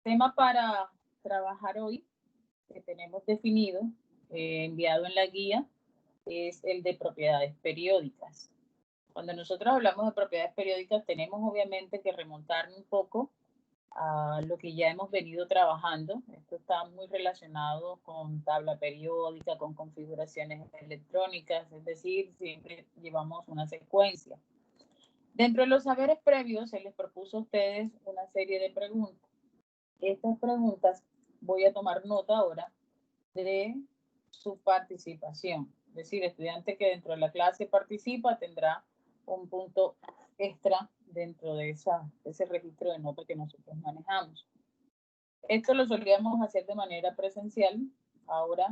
tema para trabajar hoy que tenemos definido, enviado en la guía, es el de propiedades periódicas. Cuando nosotros hablamos de propiedades periódicas, tenemos obviamente que remontar un poco a lo que ya hemos venido trabajando. Esto está muy relacionado con tabla periódica, con configuraciones electrónicas, es decir, siempre llevamos una secuencia. Dentro de los saberes previos, se les propuso a ustedes una serie de preguntas. Estas preguntas voy a tomar nota ahora de su participación. Es decir, estudiante que dentro de la clase participa tendrá un punto extra dentro de ese registro de nota que nosotros manejamos. Esto lo solíamos hacer de manera presencial, ahora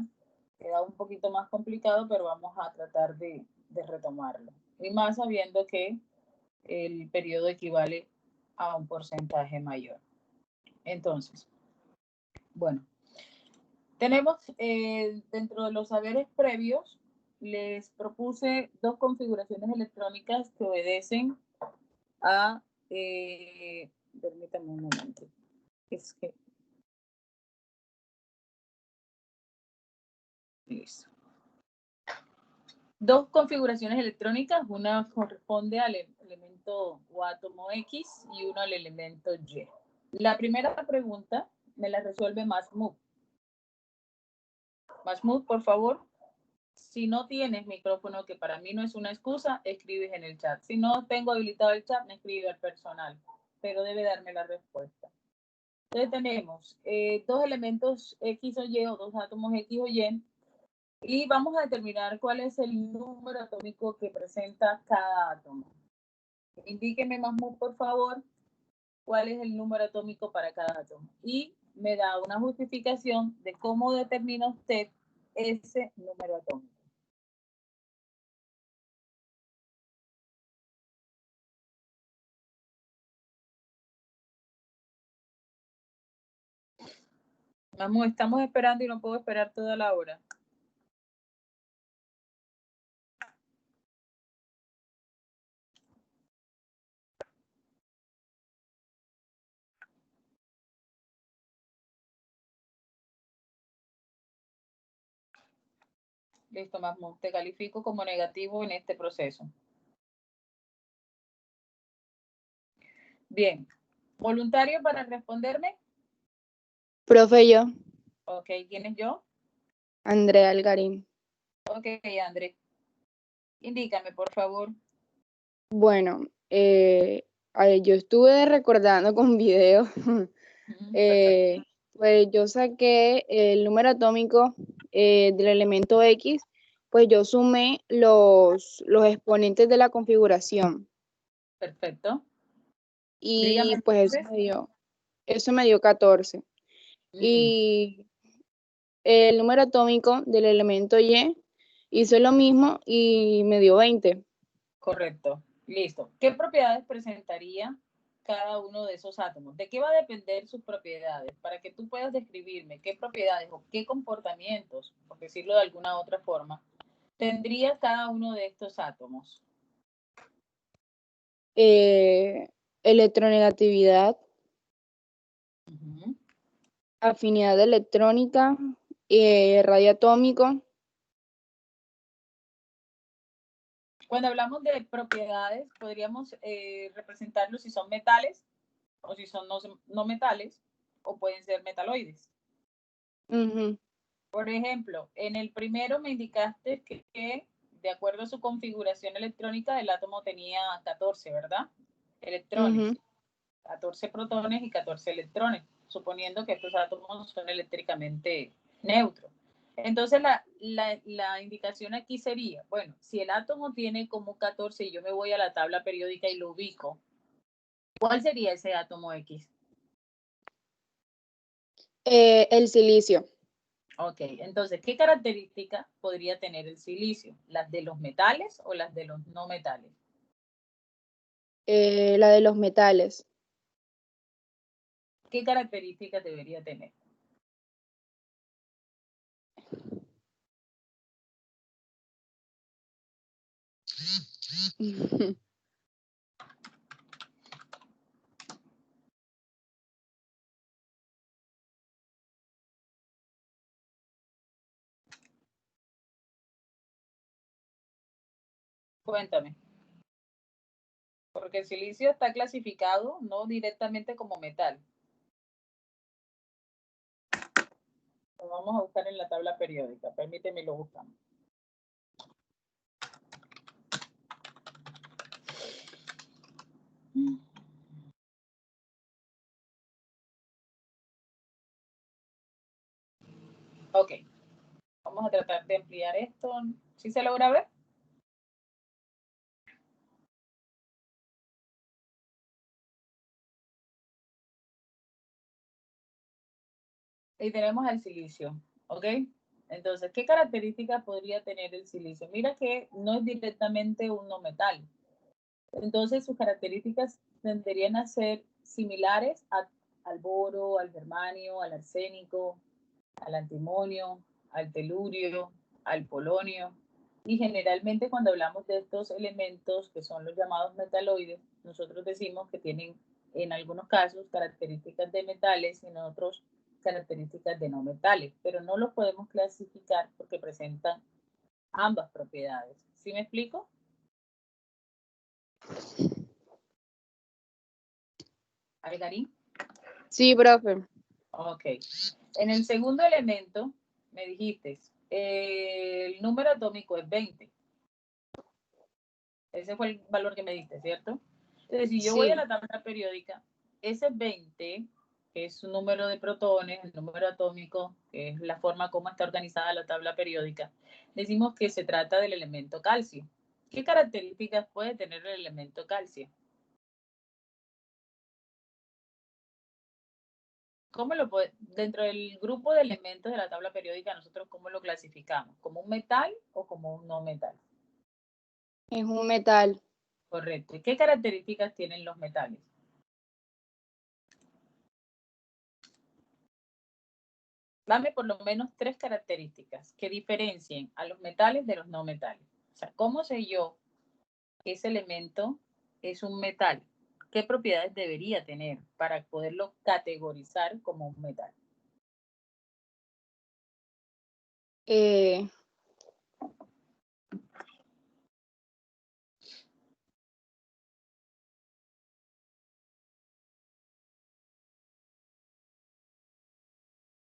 queda un poquito más complicado, pero vamos a tratar de retomarlo. Y más sabiendo que el periodo equivale a un porcentaje mayor. Entonces, bueno, tenemos dentro de los saberes previos, les propuse dos configuraciones electrónicas que obedecen a, permítame un momento, es que, listo. Dos configuraciones electrónicas, una corresponde al elemento o átomo X y uno al elemento Y. La primera pregunta me la resuelve Mahmoud. Mahmoud, por favor. Si no tienes micrófono, que para mí no es una excusa, escribes en el chat. Si no tengo habilitado el chat, me escribe al personal, pero debe darme la respuesta. Entonces tenemos dos elementos X o Y, o dos átomos X o Y, y vamos a determinar cuál es el número atómico que presenta cada átomo. Indíqueme, Mahmoud, por favor, cuál es el número atómico para cada átomo. Y me da una justificación de cómo determina usted ese número atómico. Vamos, estamos esperando y no puedo esperar toda la hora. Listo, Mahmoud, te califico como negativo en este proceso. Bien. ¿Voluntario para responderme? Profe, yo. Ok, ¿quién es yo? Andrea Algarín. Ok, André. Indícame, por favor. Bueno, yo estuve recordando con video. Pues yo saqué el número atómico del elemento X, pues yo sumé los exponentes de la configuración. Perfecto. Y Dígame pues entonces. eso me dio 14. Y el número atómico del elemento Y hizo lo mismo y me dio 20. Correcto. Listo. ¿Qué propiedades presentaría cada uno de esos átomos? ¿De qué va a depender sus propiedades? Para que tú puedas describirme qué propiedades o qué comportamientos, por decirlo de alguna otra forma, tendría cada uno de estos átomos. Electronegatividad, afinidad electrónica, radio atómico. Cuando hablamos de propiedades, podríamos representarlo si son metales o si son no metales o pueden ser metaloides. Por ejemplo, en el primero me indicaste que de acuerdo a su configuración electrónica, el átomo tenía 14, ¿verdad? Electrones. 14 protones y 14 electrones, suponiendo que estos átomos son eléctricamente neutros. Entonces, la indicación aquí sería, bueno, si el átomo tiene como 14 y yo me voy a la tabla periódica y lo ubico, ¿cuál sería ese átomo X? El silicio. Ok, entonces, ¿qué característica podría tener el silicio? ¿Las de los metales o las de los no metales? La de los metales. ¿Qué características debería tener? Cuéntame. Porque el silicio está clasificado no directamente como metal. Lo vamos a buscar en la tabla periódica. Permíteme, lo buscamos. Ok. Vamos a tratar de ampliar esto. ¿Sí se logra ver? Y tenemos el silicio, ¿ok? Entonces, ¿qué características podría tener el silicio? Mira que no es directamente un no metal. Entonces, sus características tendrían a ser similares al boro, al germanio, al arsénico, al antimonio, al telurio, al polonio. Y generalmente cuando hablamos de estos elementos que son los llamados metaloides, nosotros decimos que tienen en algunos casos características de metales y en otros características de no metales, pero no los podemos clasificar porque presentan ambas propiedades. ¿Sí me explico? ¿Algarín? Sí, profe. Ok. En el segundo elemento, me dijiste, el número atómico es 20. Ese fue el valor que me diste, ¿cierto? Entonces, si yo voy a Sí. la tabla periódica, ese 20, que es un número de protones, el número atómico, que es la forma como está organizada la tabla periódica, decimos que se trata del elemento calcio. ¿Qué características puede tener el elemento calcio? Dentro del grupo de elementos de la tabla periódica, nosotros cómo lo clasificamos? ¿Como un metal o como un no metal? Es un metal. Correcto. ¿Y qué características tienen los metales? Dame por lo menos 3 características que diferencien a los metales de los no metales. O sea, ¿cómo sé yo que ese elemento es un metal? ¿Qué propiedades debería tener para poderlo categorizar como un metal? Eh,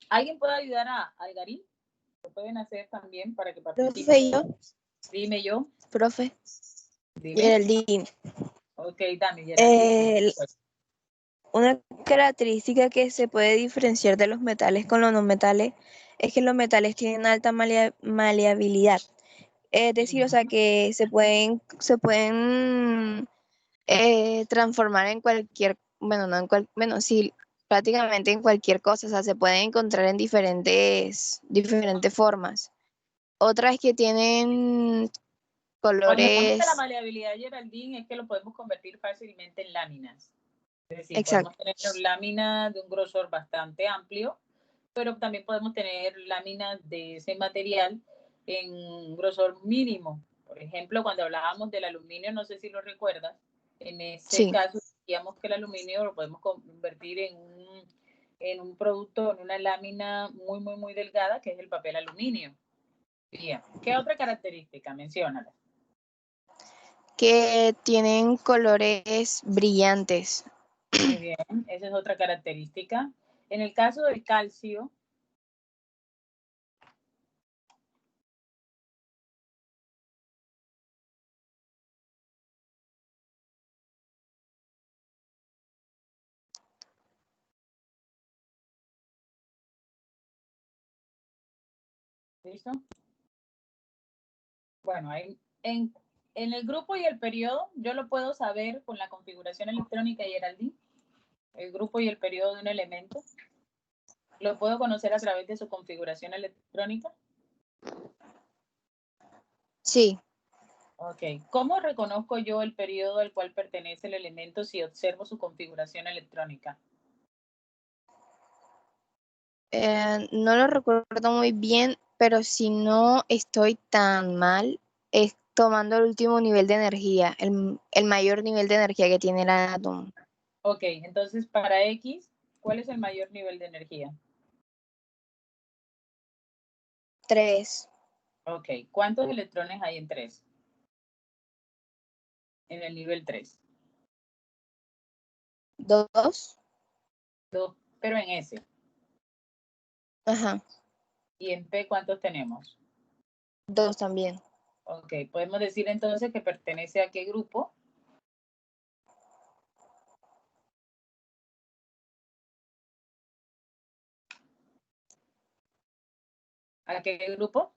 ¿Alguien puede ayudar a Algarín? Lo pueden hacer también para que participen. Profe, yo, Dime yo. profe, Dime. Geraldine. Ok, dame, Geraldine. Una característica que se puede diferenciar de los metales con los no metales es que los metales tienen alta maleabilidad. Es decir, o sea, que se pueden transformar en cualquier, bueno, no en bueno, sí, prácticamente en cualquier cosa, o sea, se pueden encontrar en diferentes formas. Otras que tienen Cuando hablamos de la colores, maleabilidad, Geraldine, es que lo podemos convertir fácilmente en láminas. Es decir, podemos exacto, tener láminas de un grosor bastante amplio, pero también podemos tener láminas de ese material en un grosor mínimo. Por ejemplo, cuando hablábamos del aluminio, no sé si lo recuerdas, en ese sí. caso decíamos que el aluminio lo podemos convertir en un producto, en una lámina muy, muy, muy delgada, que es el papel aluminio. Bien, ¿qué otra característica? Menciónala. Que tienen colores brillantes. Muy bien, esa es otra característica. En el caso del calcio, ¿listo? Bueno, en el grupo y el periodo, yo lo puedo saber con la configuración electrónica, Geraldine, el grupo y el periodo de un elemento. Lo puedo conocer a través de su configuración electrónica. Sí, Ok, ¿cómo reconozco yo el periodo al cual pertenece el elemento si observo su configuración electrónica? no lo recuerdo muy bien, pero si no estoy tan mal, es tomando el último nivel de energía, el mayor nivel de energía que tiene el átomo. Ok, entonces para X, ¿cuál es el mayor nivel de energía? 3. Ok, ¿cuántos electrones hay en 3? en el nivel 3? 2. 2, pero en S. Ajá. ¿Y en P cuántos tenemos? 2 también. Ok, podemos decir entonces que pertenece a qué grupo. ¿A qué grupo?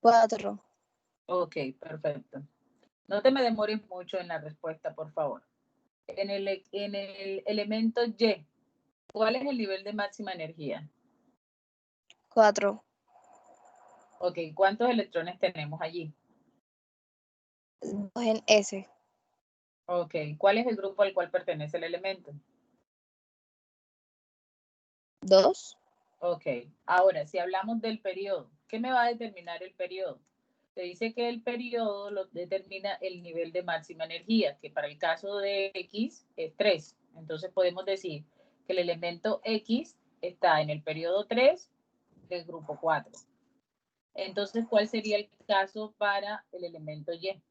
Cuatro. Ok, perfecto. No te me demores mucho en la respuesta, por favor. En el elemento Y, ¿cuál es el nivel de máxima energía? 4. Ok, ¿cuántos electrones tenemos allí? 2 en S. Ok, ¿cuál es el grupo al cual pertenece el elemento? 2. Ok, ahora, si hablamos del periodo, ¿qué me va a determinar el periodo? Te dice que el periodo lo determina el nivel de máxima energía, que para el caso de X es 3. Entonces podemos decir que el elemento X está en el periodo 3 del grupo 4. Entonces, ¿cuál sería el caso para el elemento Y?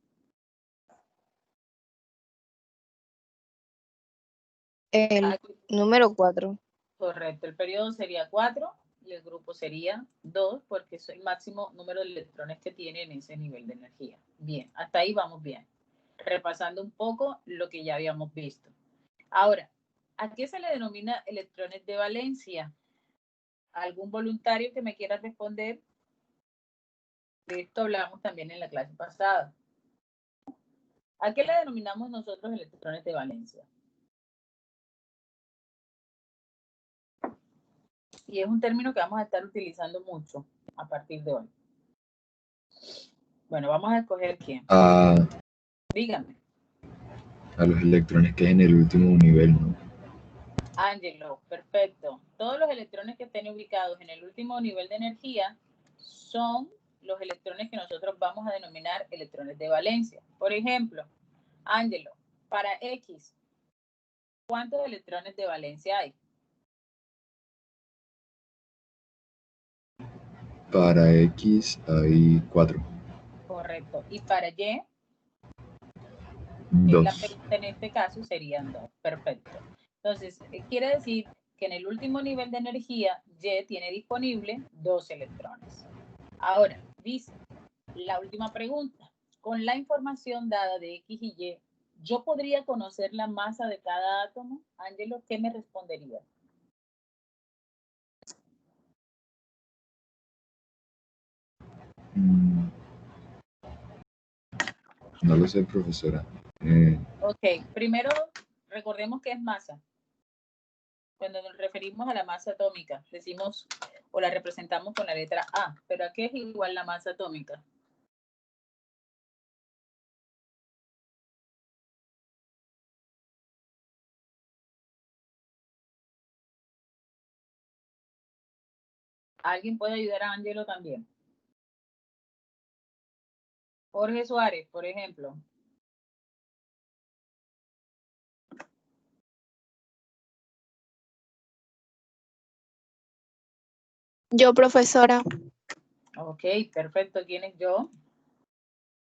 El número 4. Correcto, el periodo sería 4 y el grupo sería 2 porque es el máximo número de electrones que tiene en ese nivel de energía. Bien, hasta ahí vamos bien. Repasando un poco lo que ya habíamos visto. Ahora, ¿a qué se le denomina electrones de valencia? ¿Algún voluntario que me quiera responder? De esto hablamos también en la clase pasada. ¿A qué le denominamos nosotros electrones de valencia? Y es un término que vamos a estar utilizando mucho a partir de hoy. Bueno, vamos a escoger quién. Dígame. A los electrones que hay en el último nivel, ¿no? Ángelo, perfecto. Todos los electrones que estén ubicados en el último nivel de energía son los electrones que nosotros vamos a denominar electrones de valencia. Por ejemplo, Ángelo, para X, ¿cuántos electrones de valencia hay? Para X hay 4. Correcto. Y para Y, 2. la pregunta en este caso serían 2. Perfecto. Entonces, quiere decir que en el último nivel de energía, Y tiene disponible 2 electrones. Ahora, dice, la última pregunta. Con la información dada de X y Y, ¿yo podría conocer la masa de cada átomo? Ángelo, ¿qué me respondería? No lo sé, profesora. Ok, primero recordemos qué es masa. Cuando nos referimos a la masa atómica, decimos o la representamos con la letra A, pero ¿a qué es igual la masa atómica? ¿Alguien puede ayudar a Ángelo también? Jorge Suárez, por ejemplo. Yo, profesora. Ok, perfecto. ¿Quién es yo?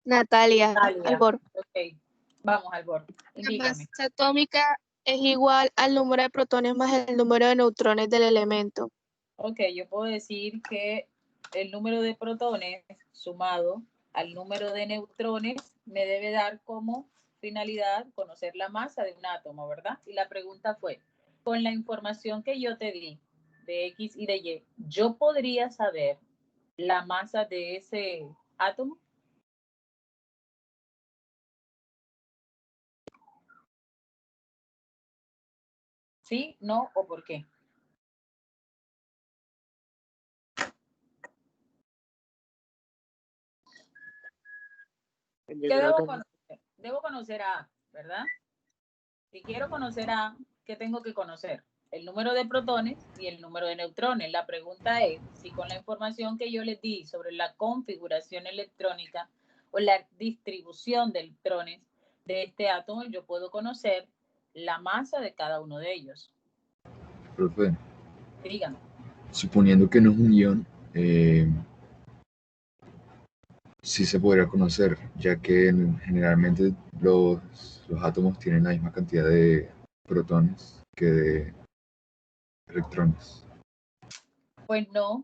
Natalia. Albor. Ok, vamos, Albor. La Indígame. masa atómica es igual al número de protones más el número de neutrones del elemento. Ok, yo puedo decir que el número de protones sumado al número de neutrones me debe dar como finalidad conocer la masa de un átomo, ¿verdad? Y la pregunta fue, con la información que yo te di de X y de Y, ¿yo podría saber la masa de ese átomo? ¿Sí, no o por qué? ¿Qué debo conocer? Debo conocer a A, ¿verdad? Si quiero conocer a, ¿qué tengo que conocer? El número de protones y el número de neutrones. La pregunta es si con la información que yo les di sobre la configuración electrónica o la distribución de electrones de este átomo, yo puedo conocer la masa de cada uno de ellos. Profe, Dígame. suponiendo que no es un ion, sí se podría conocer, ya que generalmente los átomos tienen la misma cantidad de protones que de electrones. Pues no.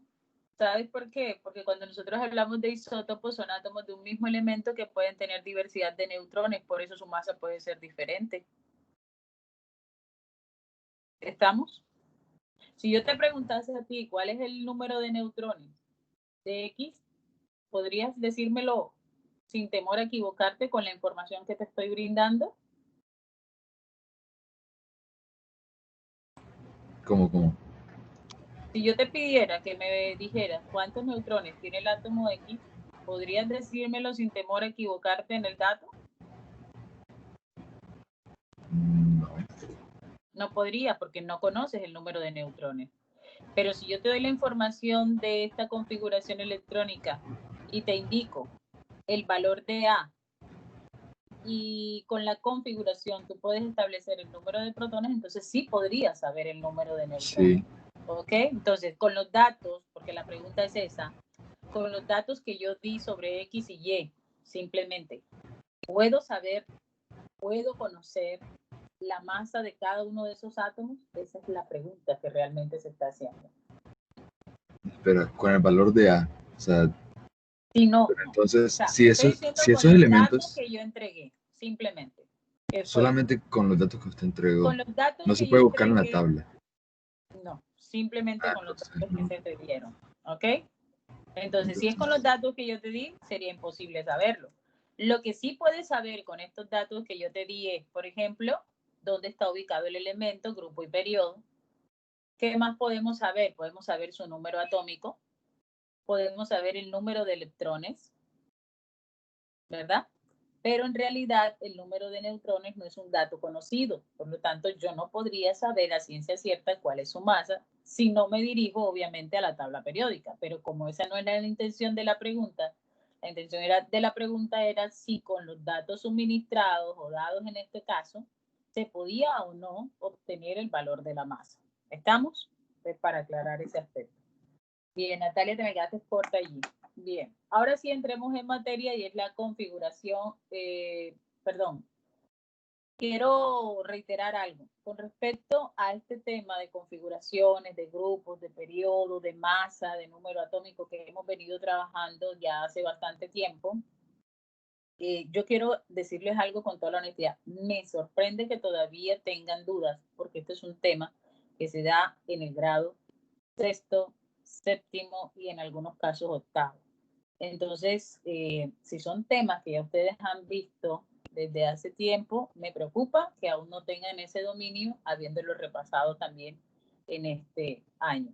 ¿Sabes por qué? Porque cuando nosotros hablamos de isótopos son átomos de un mismo elemento que pueden tener diversidad de neutrones, por eso su masa puede ser diferente. ¿Estamos? Si yo te preguntase a ti cuál es el número de neutrones de X, ¿podrías decírmelo sin temor a equivocarte con la información que te estoy brindando? ¿Cómo? Si yo te pidiera que me dijeras cuántos neutrones tiene el átomo X, ¿podrías decírmelo sin temor a equivocarte en el dato? No. No podría porque no conoces el número de neutrones. Pero si yo te doy la información de esta configuración electrónica y te indico el valor de A y con la configuración tú puedes establecer el número de protones, entonces sí podrías saber el número de neutrones. Sí. ¿Ok? Entonces, con los datos, porque la pregunta es esa, con los datos que yo di sobre X y Y, simplemente, ¿puedo saber, puedo conocer la masa de cada uno de esos átomos? Esa es la pregunta que realmente se está haciendo. Pero con el valor de A, o sea, Si no, pero entonces, o sea, si estoy esos, diciendo si con esos los elementos, datos que yo entregué, simplemente. solamente con los datos que usted entregó, Con los datos no se que puede yo buscar en la entregué, tabla. no, simplemente con los Entonces, datos que no. se te dieron, ¿ok? Entonces, si es con los datos que yo te di, sería imposible saberlo. Lo que sí puedes saber con estos datos que yo te di es, por ejemplo, dónde está ubicado el elemento, grupo y periodo. ¿Qué más podemos saber? Podemos saber su número atómico, podemos saber el número de electrones, ¿verdad? Pero en realidad el número de neutrones no es un dato conocido, por lo tanto yo no podría saber a ciencia cierta cuál es su masa si no me dirijo obviamente a la tabla periódica, pero como esa no era la intención de la pregunta, la intención de la pregunta era si con los datos suministrados o dados en este caso se podía o no obtener el valor de la masa. ¿Estamos? Pues para aclarar ese aspecto. Bien, Natalia, te me quedaste corta allí. Bien, ahora sí entremos en materia y es la configuración, perdón, quiero reiterar algo con respecto a este tema de configuraciones, de grupos, de periodo, de masa, de número atómico que hemos venido trabajando ya hace bastante tiempo. Yo quiero decirles algo con toda la honestidad. Me sorprende que todavía tengan dudas porque este es un tema que se da en el grado sexto, séptimo y en algunos casos octavo. Entonces, si son temas que ya ustedes han visto desde hace tiempo, me preocupa que aún no tengan ese dominio, habiéndolo repasado también en este año.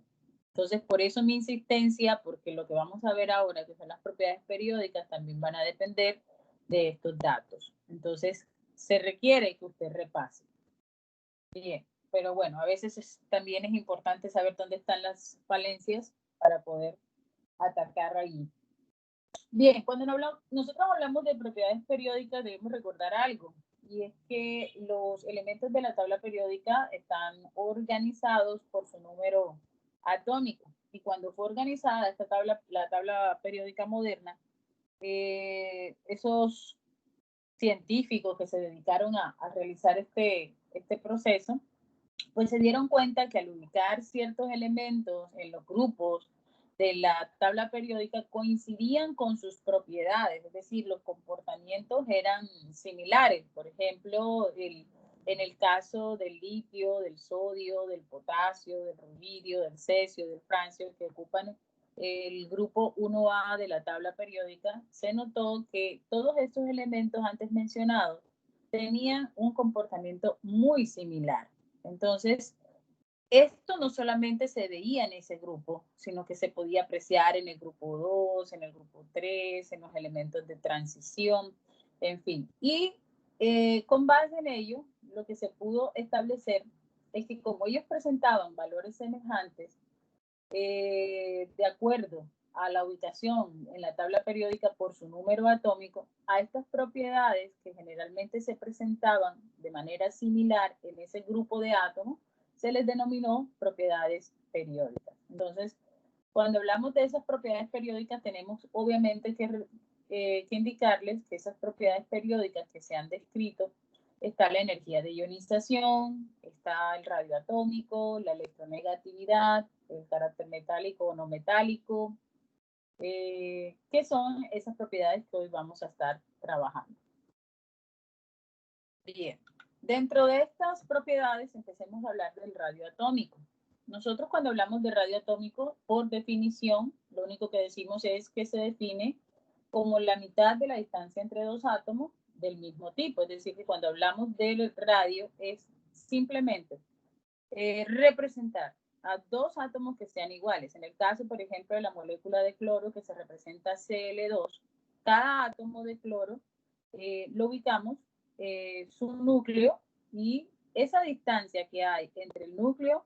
Entonces, por eso mi insistencia, porque lo que vamos a ver ahora, que son las propiedades periódicas, también van a depender de estos datos. Entonces, se requiere que usted repase. Bien, pero bueno, a veces también es importante saber dónde están las falencias para poder atacar ahí. Bien, cuando nosotros hablamos de propiedades periódicas debemos recordar algo, y es que los elementos de la tabla periódica están organizados por su número atómico. Y cuando fue organizada esta tabla, la tabla periódica moderna, esos científicos que se dedicaron a realizar este proceso, pues se dieron cuenta que al ubicar ciertos elementos en los grupos de la tabla periódica coincidían con sus propiedades, es decir, los comportamientos eran similares. Por ejemplo, en el caso del litio, del sodio, del potasio, del rubidio, del cesio, del francio, que ocupan el grupo 1A de la tabla periódica, se notó que todos estos elementos antes mencionados tenían un comportamiento muy similar. Entonces, esto no solamente se veía en ese grupo, sino que se podía apreciar en el grupo 2, en el grupo 3, en los elementos de transición, en fin. Y con base en ello, lo que se pudo establecer es que como ellos presentaban valores semejantes, de acuerdo a la ubicación en la tabla periódica por su número atómico, a estas propiedades que generalmente se presentaban de manera similar en ese grupo de átomos, se les denominó propiedades periódicas. Entonces, cuando hablamos de esas propiedades periódicas, tenemos obviamente que indicarles que esas propiedades periódicas que se han descrito, está la energía de ionización, está el radio atómico, la electronegatividad, el carácter metálico o no metálico, que son esas propiedades que hoy vamos a estar trabajando. Bien, dentro de estas propiedades empecemos a hablar del radio atómico. Nosotros cuando hablamos de radio atómico, por definición, lo único que decimos es que se define como la mitad de la distancia entre dos átomos del mismo tipo. Es decir, que cuando hablamos del radio es simplemente representar a dos átomos que sean iguales. En el caso, por ejemplo, de la molécula de cloro que se representa Cl2, cada átomo de cloro lo ubicamos su núcleo y esa distancia que hay entre el núcleo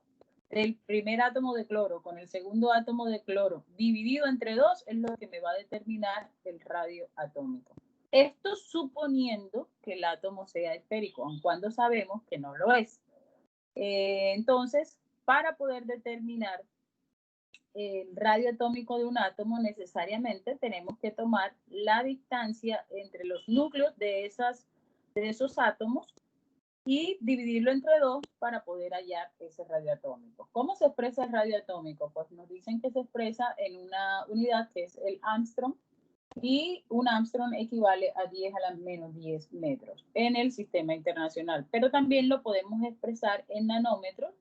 del primer átomo de cloro con el segundo átomo de cloro dividido entre dos es lo que me va a determinar el radio atómico. Esto suponiendo que el átomo sea esférico, aun cuando sabemos que no lo es. Entonces, para poder determinar el radio atómico de un átomo, necesariamente tenemos que tomar la distancia entre los núcleos de esos átomos y dividirlo entre dos para poder hallar ese radio atómico. ¿Cómo se expresa el radio atómico? Pues nos dicen que se expresa en una unidad que es el Armstrong, y un Armstrong equivale a 10 a la menos 10 metros en el sistema internacional, pero también lo podemos expresar en nanómetros,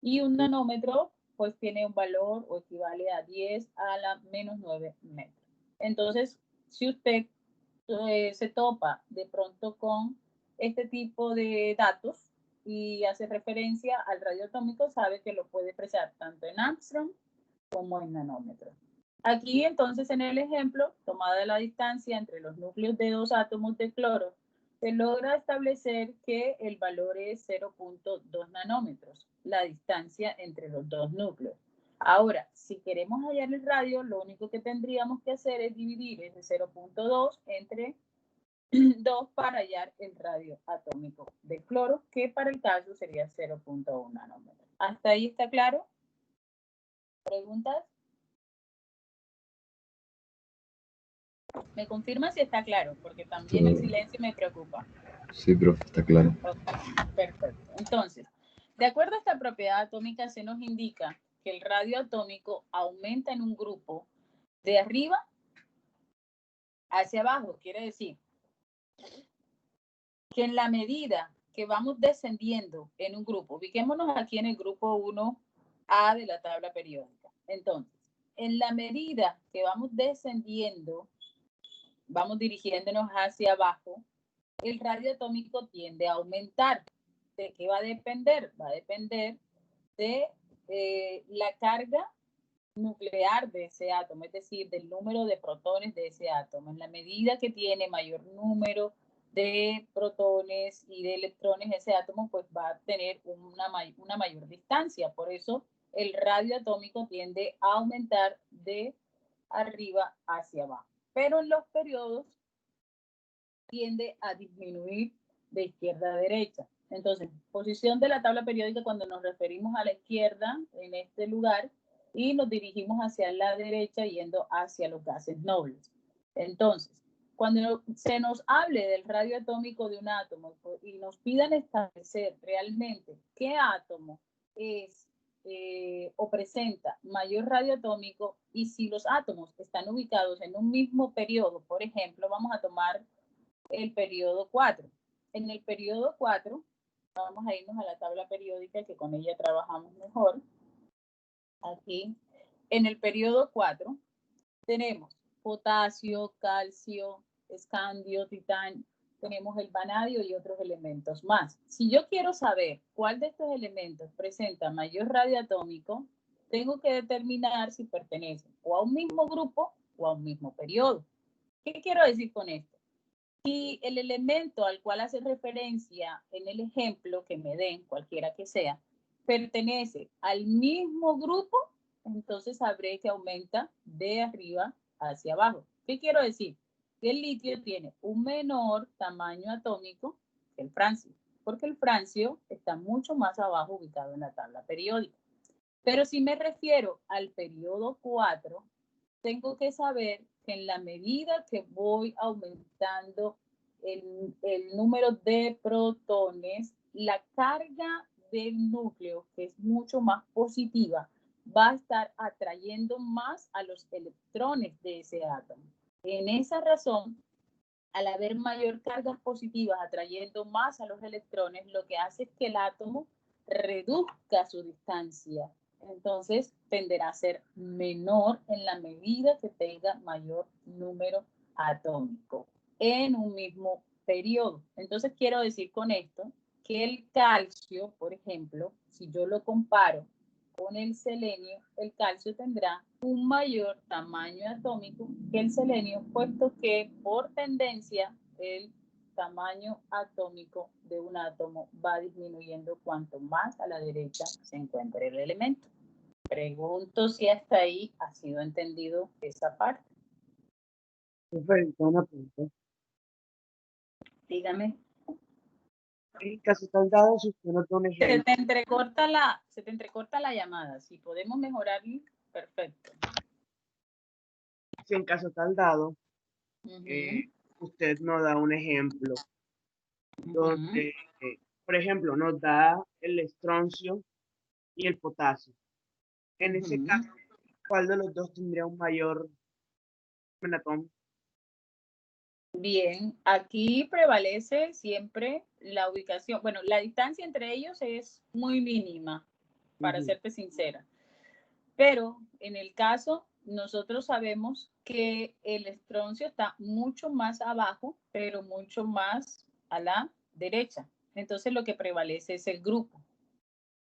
y un nanómetro pues tiene un valor o equivale a 10 a la menos 9 metros. Entonces, si usted se topa de pronto con este tipo de datos y hace referencia al radio atómico, sabe que lo puede expresar tanto en Armstrong como en nanómetros. Aquí entonces en el ejemplo, tomada la distancia entre los núcleos de dos átomos de cloro, se logra establecer que el valor es 0.2 nanómetros, la distancia entre los dos núcleos. Ahora, si queremos hallar el radio, lo único que tendríamos que hacer es dividir ese 0.2 entre 2 para hallar el radio atómico de cloro, que para el caso sería 0.1 nanómetros. ¿Hasta ahí está claro? ¿Preguntas? ¿Me confirma si está claro? Porque también el silencio me preocupa. Sí, profe, está claro. Okay, perfecto. Entonces, de acuerdo a esta propiedad atómica, se nos indica que el radio atómico aumenta en un grupo de arriba hacia abajo. Quiere decir que en la medida que vamos descendiendo en un grupo, ubiquémonos aquí en el grupo 1A de la tabla periódica. Entonces, en la medida que vamos descendiendo, vamos dirigiéndonos hacia abajo, el radio atómico tiende a aumentar. ¿De qué va a depender? Va a depender de la carga nuclear de ese átomo, es decir, del número de protones de ese átomo. En la medida que tiene mayor número de protones y de electrones ese átomo, pues va a tener una mayor distancia. Por eso el radio atómico tiende a aumentar de arriba hacia abajo. Pero en los periodos tiende a disminuir de izquierda a derecha. Entonces, posición de la tabla periódica cuando nos referimos a la izquierda en este lugar y nos dirigimos hacia la derecha yendo hacia los gases nobles. Entonces, cuando se nos hable del radio atómico de un átomo y nos pidan establecer realmente qué átomo es o presenta mayor radio atómico y si los átomos están ubicados en un mismo periodo, por ejemplo, vamos a tomar el periodo 4. En el periodo 4, vamos a irnos a la tabla periódica que con ella trabajamos mejor. Aquí, en el periodo 4, tenemos potasio, calcio, escandio, titanio, tenemos el vanadio y otros elementos más. Si yo quiero saber cuál de estos elementos presenta mayor radio atómico, tengo que determinar si pertenecen o a un mismo grupo o a un mismo periodo. ¿Qué quiero decir con esto? Si el elemento al cual hace referencia en el ejemplo que me den, cualquiera que sea, pertenece al mismo grupo, entonces sabré que aumenta de arriba hacia abajo. ¿Qué quiero decir? Que el litio tiene un menor tamaño atómico que el francio. porque el francio está mucho más abajo ubicado en la tabla periódica. Pero si me refiero al periodo 4, tengo que saber que en la medida que voy aumentando el número de protones, la carga del núcleo, que es mucho más positiva, va a estar atrayendo más a los electrones de ese átomo. En esa razón, al haber mayor cargas positivas atrayendo más a los electrones, lo que hace es que el átomo reduzca su distancia. Entonces, tenderá a ser menor en la medida que tenga mayor número atómico en un mismo periodo. Entonces, quiero decir con esto que el calcio, por ejemplo, si yo lo comparo con el selenio, el calcio tendrá un mayor tamaño atómico que el selenio, puesto que por tendencia el tamaño atómico de un átomo va disminuyendo cuanto más a la derecha se encuentre el elemento. Pregunto si hasta ahí ha sido entendido esa parte. Perfecto, una pregunta. Dígame. En caso tal dado, si usted no da un Se ejemplo, te entrecorta la llamada. Si podemos mejorarlo, perfecto. si en caso tal dado, Ujú, usted nos da un ejemplo ujú. donde, por ejemplo, nos da el estroncio y el potasio. En ese Ujú. caso, ¿cuál de los dos tendría un mayor menatón? Bien, aquí prevalece siempre la ubicación. Bueno, la distancia entre ellos es muy mínima, para Ujú. serte sincera. Pero en el caso, nosotros sabemos que el estroncio está mucho más abajo, pero mucho más a la derecha. Entonces lo que prevalece es el grupo.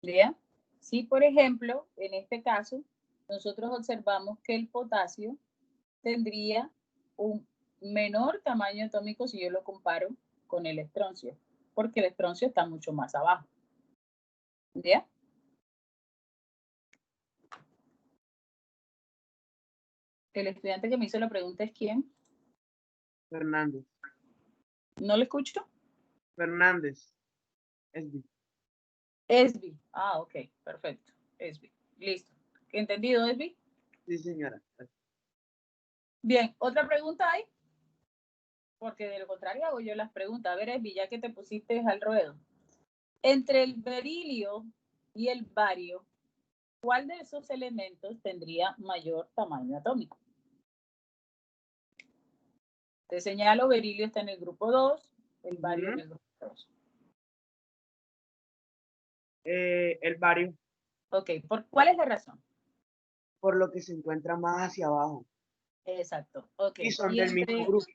¿Ya? Si, por ejemplo, en este caso, nosotros observamos que el potasio tendría un menor tamaño atómico si yo lo comparo con el estroncio, porque el estroncio está mucho más abajo. ¿Ya? El estudiante que me hizo la pregunta es ¿quién? Fernández. ¿No lo escucho? Fernández. SB. Esbi. Ah, ok, perfecto. Esbi. Listo. ¿Entendido, Esbi? Sí, señora. Bien, ¿otra pregunta hay? Porque de lo contrario hago yo las preguntas. A ver, Esbi, ya que te pusiste al ruedo. Entre el berilio y el bario, ¿cuál de esos elementos tendría mayor tamaño atómico? Te señalo, berilio está en el grupo 2, el bario en el grupo 2. El bario, Ok, ¿cuál es la razón? por lo que se encuentra más hacia abajo. Exacto, ok. Y son Y del mismo grupo.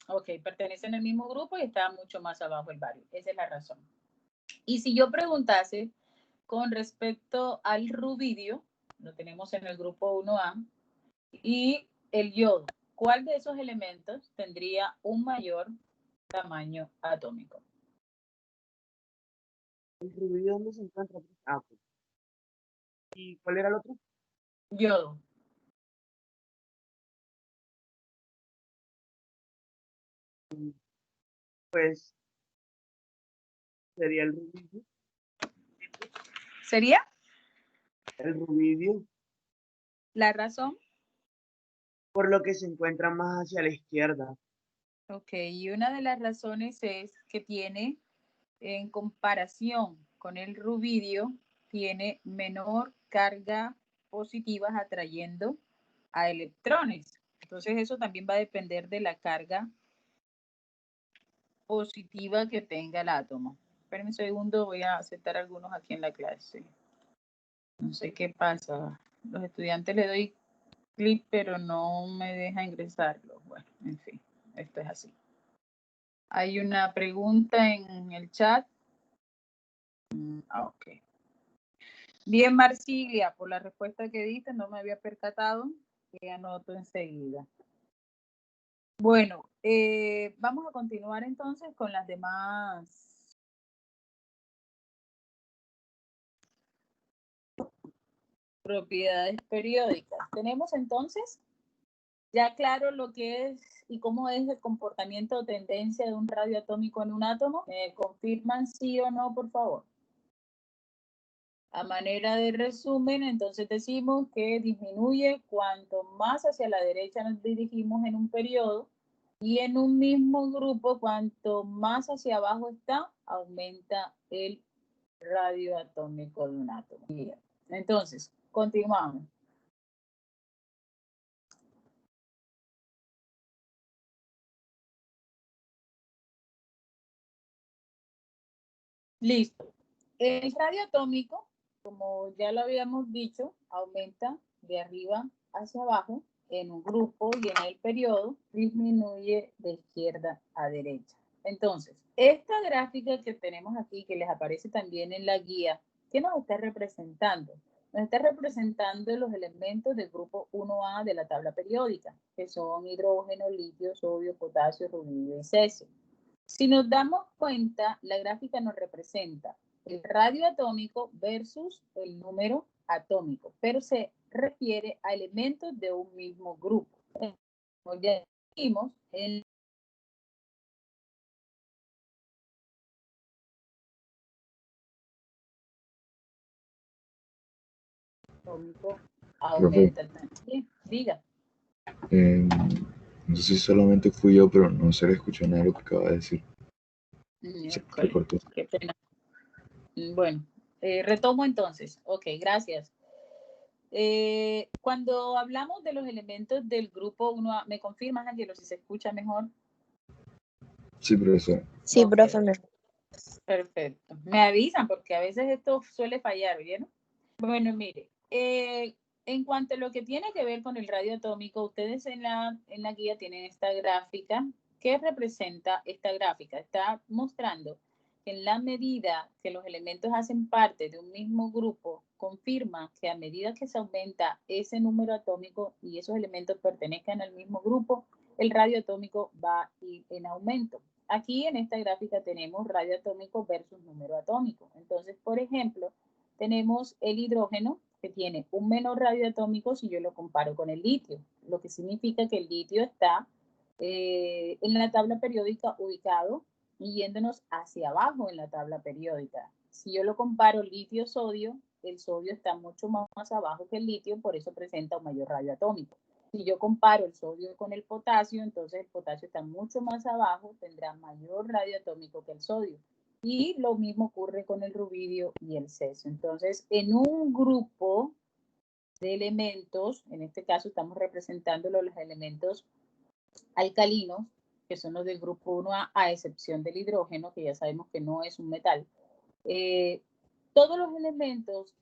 ok, pertenecen al mismo grupo y está mucho más abajo el bario. Esa es la razón. Y si yo preguntase con respecto al rubidio, lo tenemos en el grupo 1A, y el yodo, ¿cuál de esos elementos tendría un mayor tamaño atómico? ¿El rubidio dónde se encuentra? Ah, ok. ¿Y cuál era el otro? Yodo. Pues sería el rubidio. ¿Sería El rubidio, la razón? por lo que se encuentra más hacia la izquierda. Ok, y una de las razones es que tiene, en comparación con el rubidio, tiene menor carga positiva atrayendo a electrones. Entonces eso también va a depender de la carga positiva que tenga el átomo. Esperen un segundo, voy a aceptar algunos aquí en la clase. No sé qué pasa. Los estudiantes le doy clic, pero no me deja ingresarlo. Bueno, en fin, esto es así. Hay una pregunta en el chat. Ok. Bien, Marcilia, por la respuesta que diste, no me había percatado, que anoto enseguida. Bueno, vamos a continuar entonces con las demás propiedades periódicas. Tenemos entonces Ya claro lo que es y cómo es el comportamiento o tendencia de un radioatómico en un átomo. ¿Confirman sí o no, por favor? A manera de resumen, entonces decimos que disminuye cuanto más hacia la derecha nos dirigimos en un periodo, y en un mismo grupo, cuanto más hacia abajo está, aumenta el radioatómico de un átomo. Bien. Entonces, continuamos. Listo. El radioatómico, como ya lo habíamos dicho, aumenta de arriba hacia abajo en un grupo y en el periodo disminuye de izquierda a derecha. Entonces, esta gráfica que tenemos aquí, que les aparece también en la guía, ¿qué nos está representando? Nos está representando los elementos del grupo 1A de la tabla periódica, que son hidrógeno, litio, sodio, potasio, rubidio y cesio. Si nos damos cuenta, la gráfica nos representa el radio atómico versus el número atómico, pero se refiere a elementos de un mismo grupo. Como ya dijimos, el atómico aumenta también. Diga. No sé si solamente fui yo, pero no se le escuchó nada de lo que acaba de decir. Se cortó. Qué pena. Bueno, retomo entonces. Ok, gracias. Cuando hablamos de los elementos del grupo 1A, ¿me confirmas, Angelo, si se escucha mejor? Sí, profesor. Sí, Ok. profe. Perfecto. Me avisan porque a veces esto suele fallar, ¿vieron? Bueno, mire, en cuanto a lo que tiene que ver con el radio atómico, ustedes en la guía tienen esta gráfica. ¿Qué representa esta gráfica? Está mostrando que en la medida que los elementos hacen parte de un mismo grupo, confirma que a medida que se aumenta ese número atómico y esos elementos pertenezcan al mismo grupo, el radio atómico va a ir en aumento. Aquí en esta gráfica tenemos radio atómico versus número atómico. Entonces, por ejemplo, tenemos el hidrógeno, que tiene un menor radio atómico si yo lo comparo con el litio, lo que significa que el litio está en la tabla periódica ubicado y yéndonos hacia abajo en la tabla periódica. Si yo lo comparo litio-sodio, el sodio está mucho más abajo que el litio, por eso presenta un mayor radio atómico. Si yo comparo el sodio con el potasio, entonces el potasio está mucho más abajo, tendrá mayor radio atómico que el sodio. Y lo mismo ocurre con el rubidio y el cesio. Entonces, en un grupo de elementos, en este caso estamos representando los elementos alcalinos, que son los del grupo 1A, a excepción del hidrógeno, que ya sabemos que no es un metal. Todos los elementos,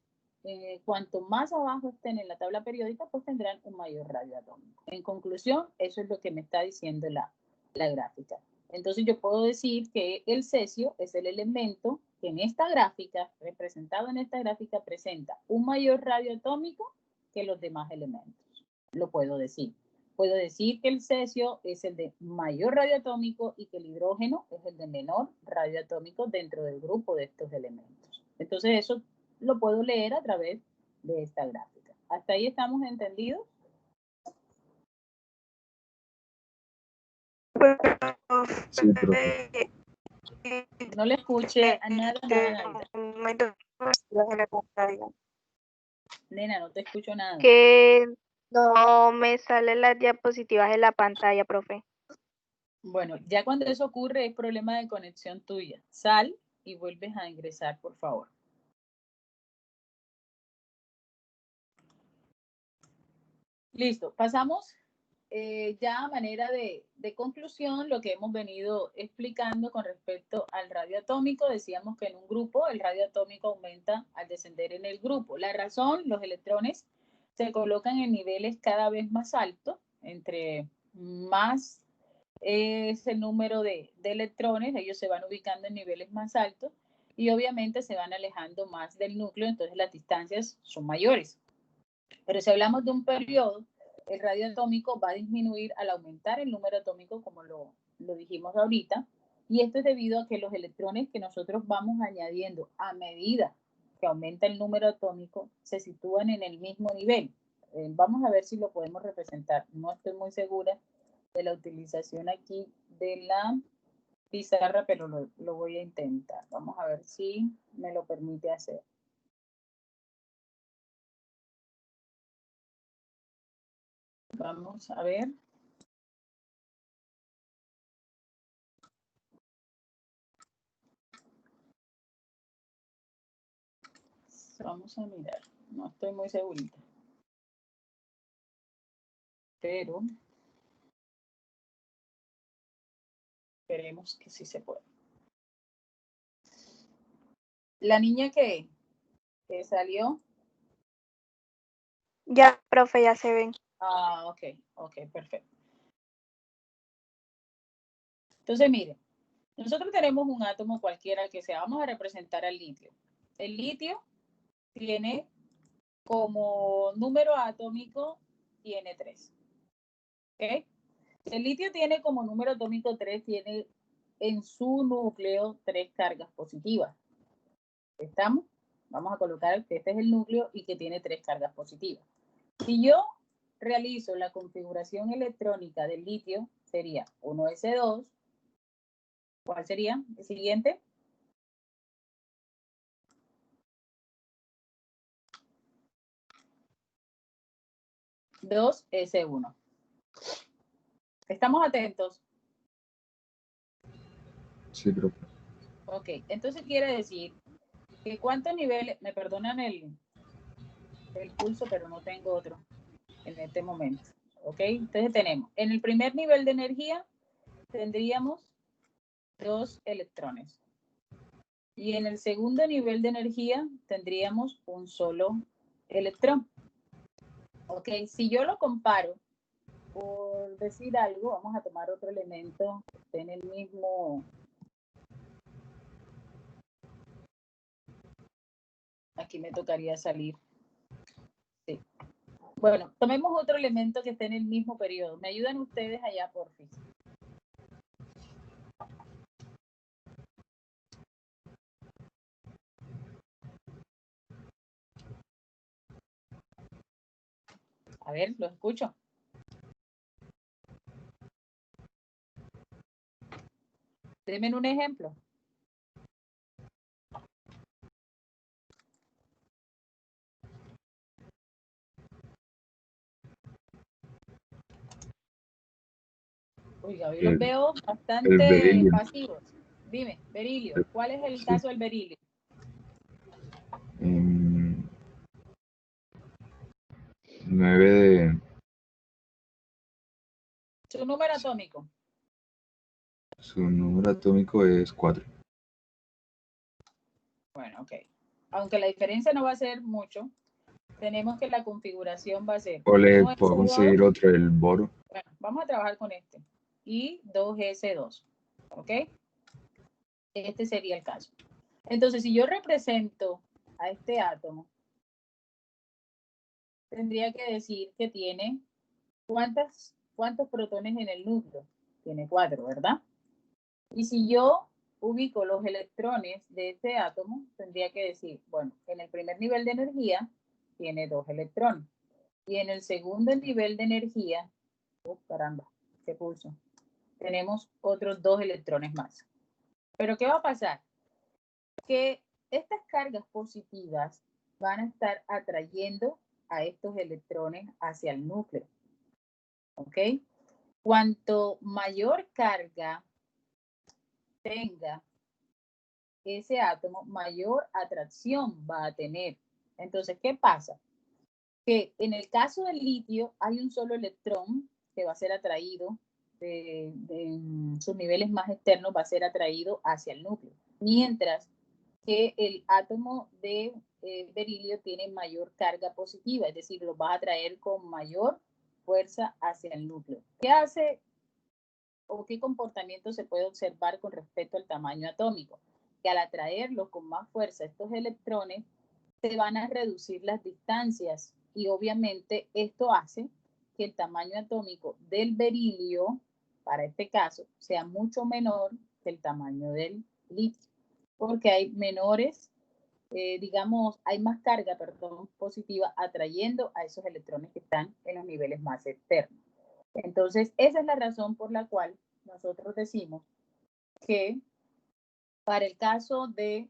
cuanto más abajo estén en la tabla periódica, pues tendrán un mayor radio atómico. En conclusión, eso es lo que me está diciendo la gráfica. Entonces yo puedo decir que el cesio es el elemento que en esta gráfica, representado en esta gráfica, presenta un mayor radio atómico que los demás elementos. Lo puedo decir. Puedo decir que el cesio es el de mayor radio atómico y que el hidrógeno es el de menor radio atómico dentro del grupo de estos elementos. Entonces eso lo puedo leer a través de esta gráfica. ¿Hasta ahí estamos entendidos? Sí, profe. No le escuché a nada. Nena, no te escucho nada. Que no me salen las diapositivas en la pantalla, profe. Bueno, ya cuando eso ocurre es problema de conexión tuya. Sal y vuelves a ingresar, por favor. Listo, pasamos ya a manera de conclusión lo que hemos venido explicando con respecto al radio atómico. Decíamos que en un grupo el radio atómico aumenta al descender en el grupo. La razón, los electrones se colocan en niveles cada vez más altos, entre más es el número de electrones, ellos se van ubicando en niveles más altos y obviamente se van alejando más del núcleo, entonces las distancias son mayores. Pero si hablamos de un periodo, el radio atómico va a disminuir al aumentar el número atómico, como lo dijimos ahorita, y esto es debido a que los electrones que nosotros vamos añadiendo a medida que aumenta el número atómico se sitúan en el mismo nivel. Vamos a ver si lo podemos representar. No estoy muy segura de la utilización aquí de la pizarra, pero lo voy a intentar. Vamos a ver si me lo permite hacer. Vamos a ver. Vamos a mirar. No estoy muy segurita. Pero esperemos que sí se puede. La niña que salió. Ya, profe, ya se ven. Ah, ok, perfecto. Entonces, mire, nosotros tenemos un átomo cualquiera que sea. Vamos a representar al litio. El litio tiene como número atómico, tiene 3. ¿Ok? El litio tiene como número atómico 3, tiene en su núcleo 3 cargas positivas. ¿Estamos? Vamos a colocar que este es el núcleo y que tiene 3 cargas positivas. Si yo realizo la configuración electrónica del litio, sería 1s2. ¿Cuál sería el siguiente? 2s1. ¿Estamos atentos? Sí, profe. Ok, entonces quiere decir que cuántos niveles, me perdonan el pulso, pero no tengo otro en este momento. Ok, entonces tenemos, en el primer nivel de energía tendríamos 2 electrones. Y en el segundo nivel de energía tendríamos un solo electrón. Ok, si yo lo comparo, por decir algo, vamos a tomar otro elemento que esté en el mismo. Aquí me tocaría salir. Sí. Bueno, tomemos otro elemento que esté en el mismo periodo. ¿Me ayudan ustedes allá, por fin? A ver, lo escucho. Denme un ejemplo. Oiga, hoy los veo bastante pasivos. Dime, berilio. ¿Cuál es el caso del berilio? 9 de... Su número atómico. Su número atómico es 4. Bueno, ok. Aunque la diferencia no va a ser mucho, tenemos que la configuración va a ser. O le puedo conseguir otro, el boro. Bueno, vamos a trabajar con este. Y 2s2. ¿Ok? Este sería el caso. Entonces, si yo represento a este átomo, tendría que decir que tiene ¿cuántos protones en el núcleo? Tiene 4, ¿verdad? Y si yo ubico los electrones de este átomo, tendría que decir, bueno, en el primer nivel de energía tiene 2 electrones. Y en el segundo nivel de energía, caramba, qué pulso, tenemos otros 2 electrones más. Pero ¿qué va a pasar? Que estas cargas positivas van a estar atrayendo a estos electrones hacia el núcleo. ¿Ok? Cuanto mayor carga tenga ese átomo, mayor atracción va a tener. Entonces, ¿qué pasa? Que en el caso del litio hay un solo electrón que va a ser atraído de sus niveles más externos, va a ser atraído hacia el núcleo. Mientras que el átomo de berilio tiene mayor carga positiva, es decir, lo va a atraer con mayor fuerza hacia el núcleo. ¿Qué hace o qué comportamiento se puede observar con respecto al tamaño atómico? Que al atraerlo con más fuerza estos electrones, se van a reducir las distancias y obviamente esto hace que el tamaño atómico del berilio, para este caso, sea mucho menor que el tamaño del litio, porque hay menores digamos, hay más carga, perdón, positiva atrayendo a esos electrones que están en los niveles más externos. Entonces, esa es la razón por la cual nosotros decimos que para el caso de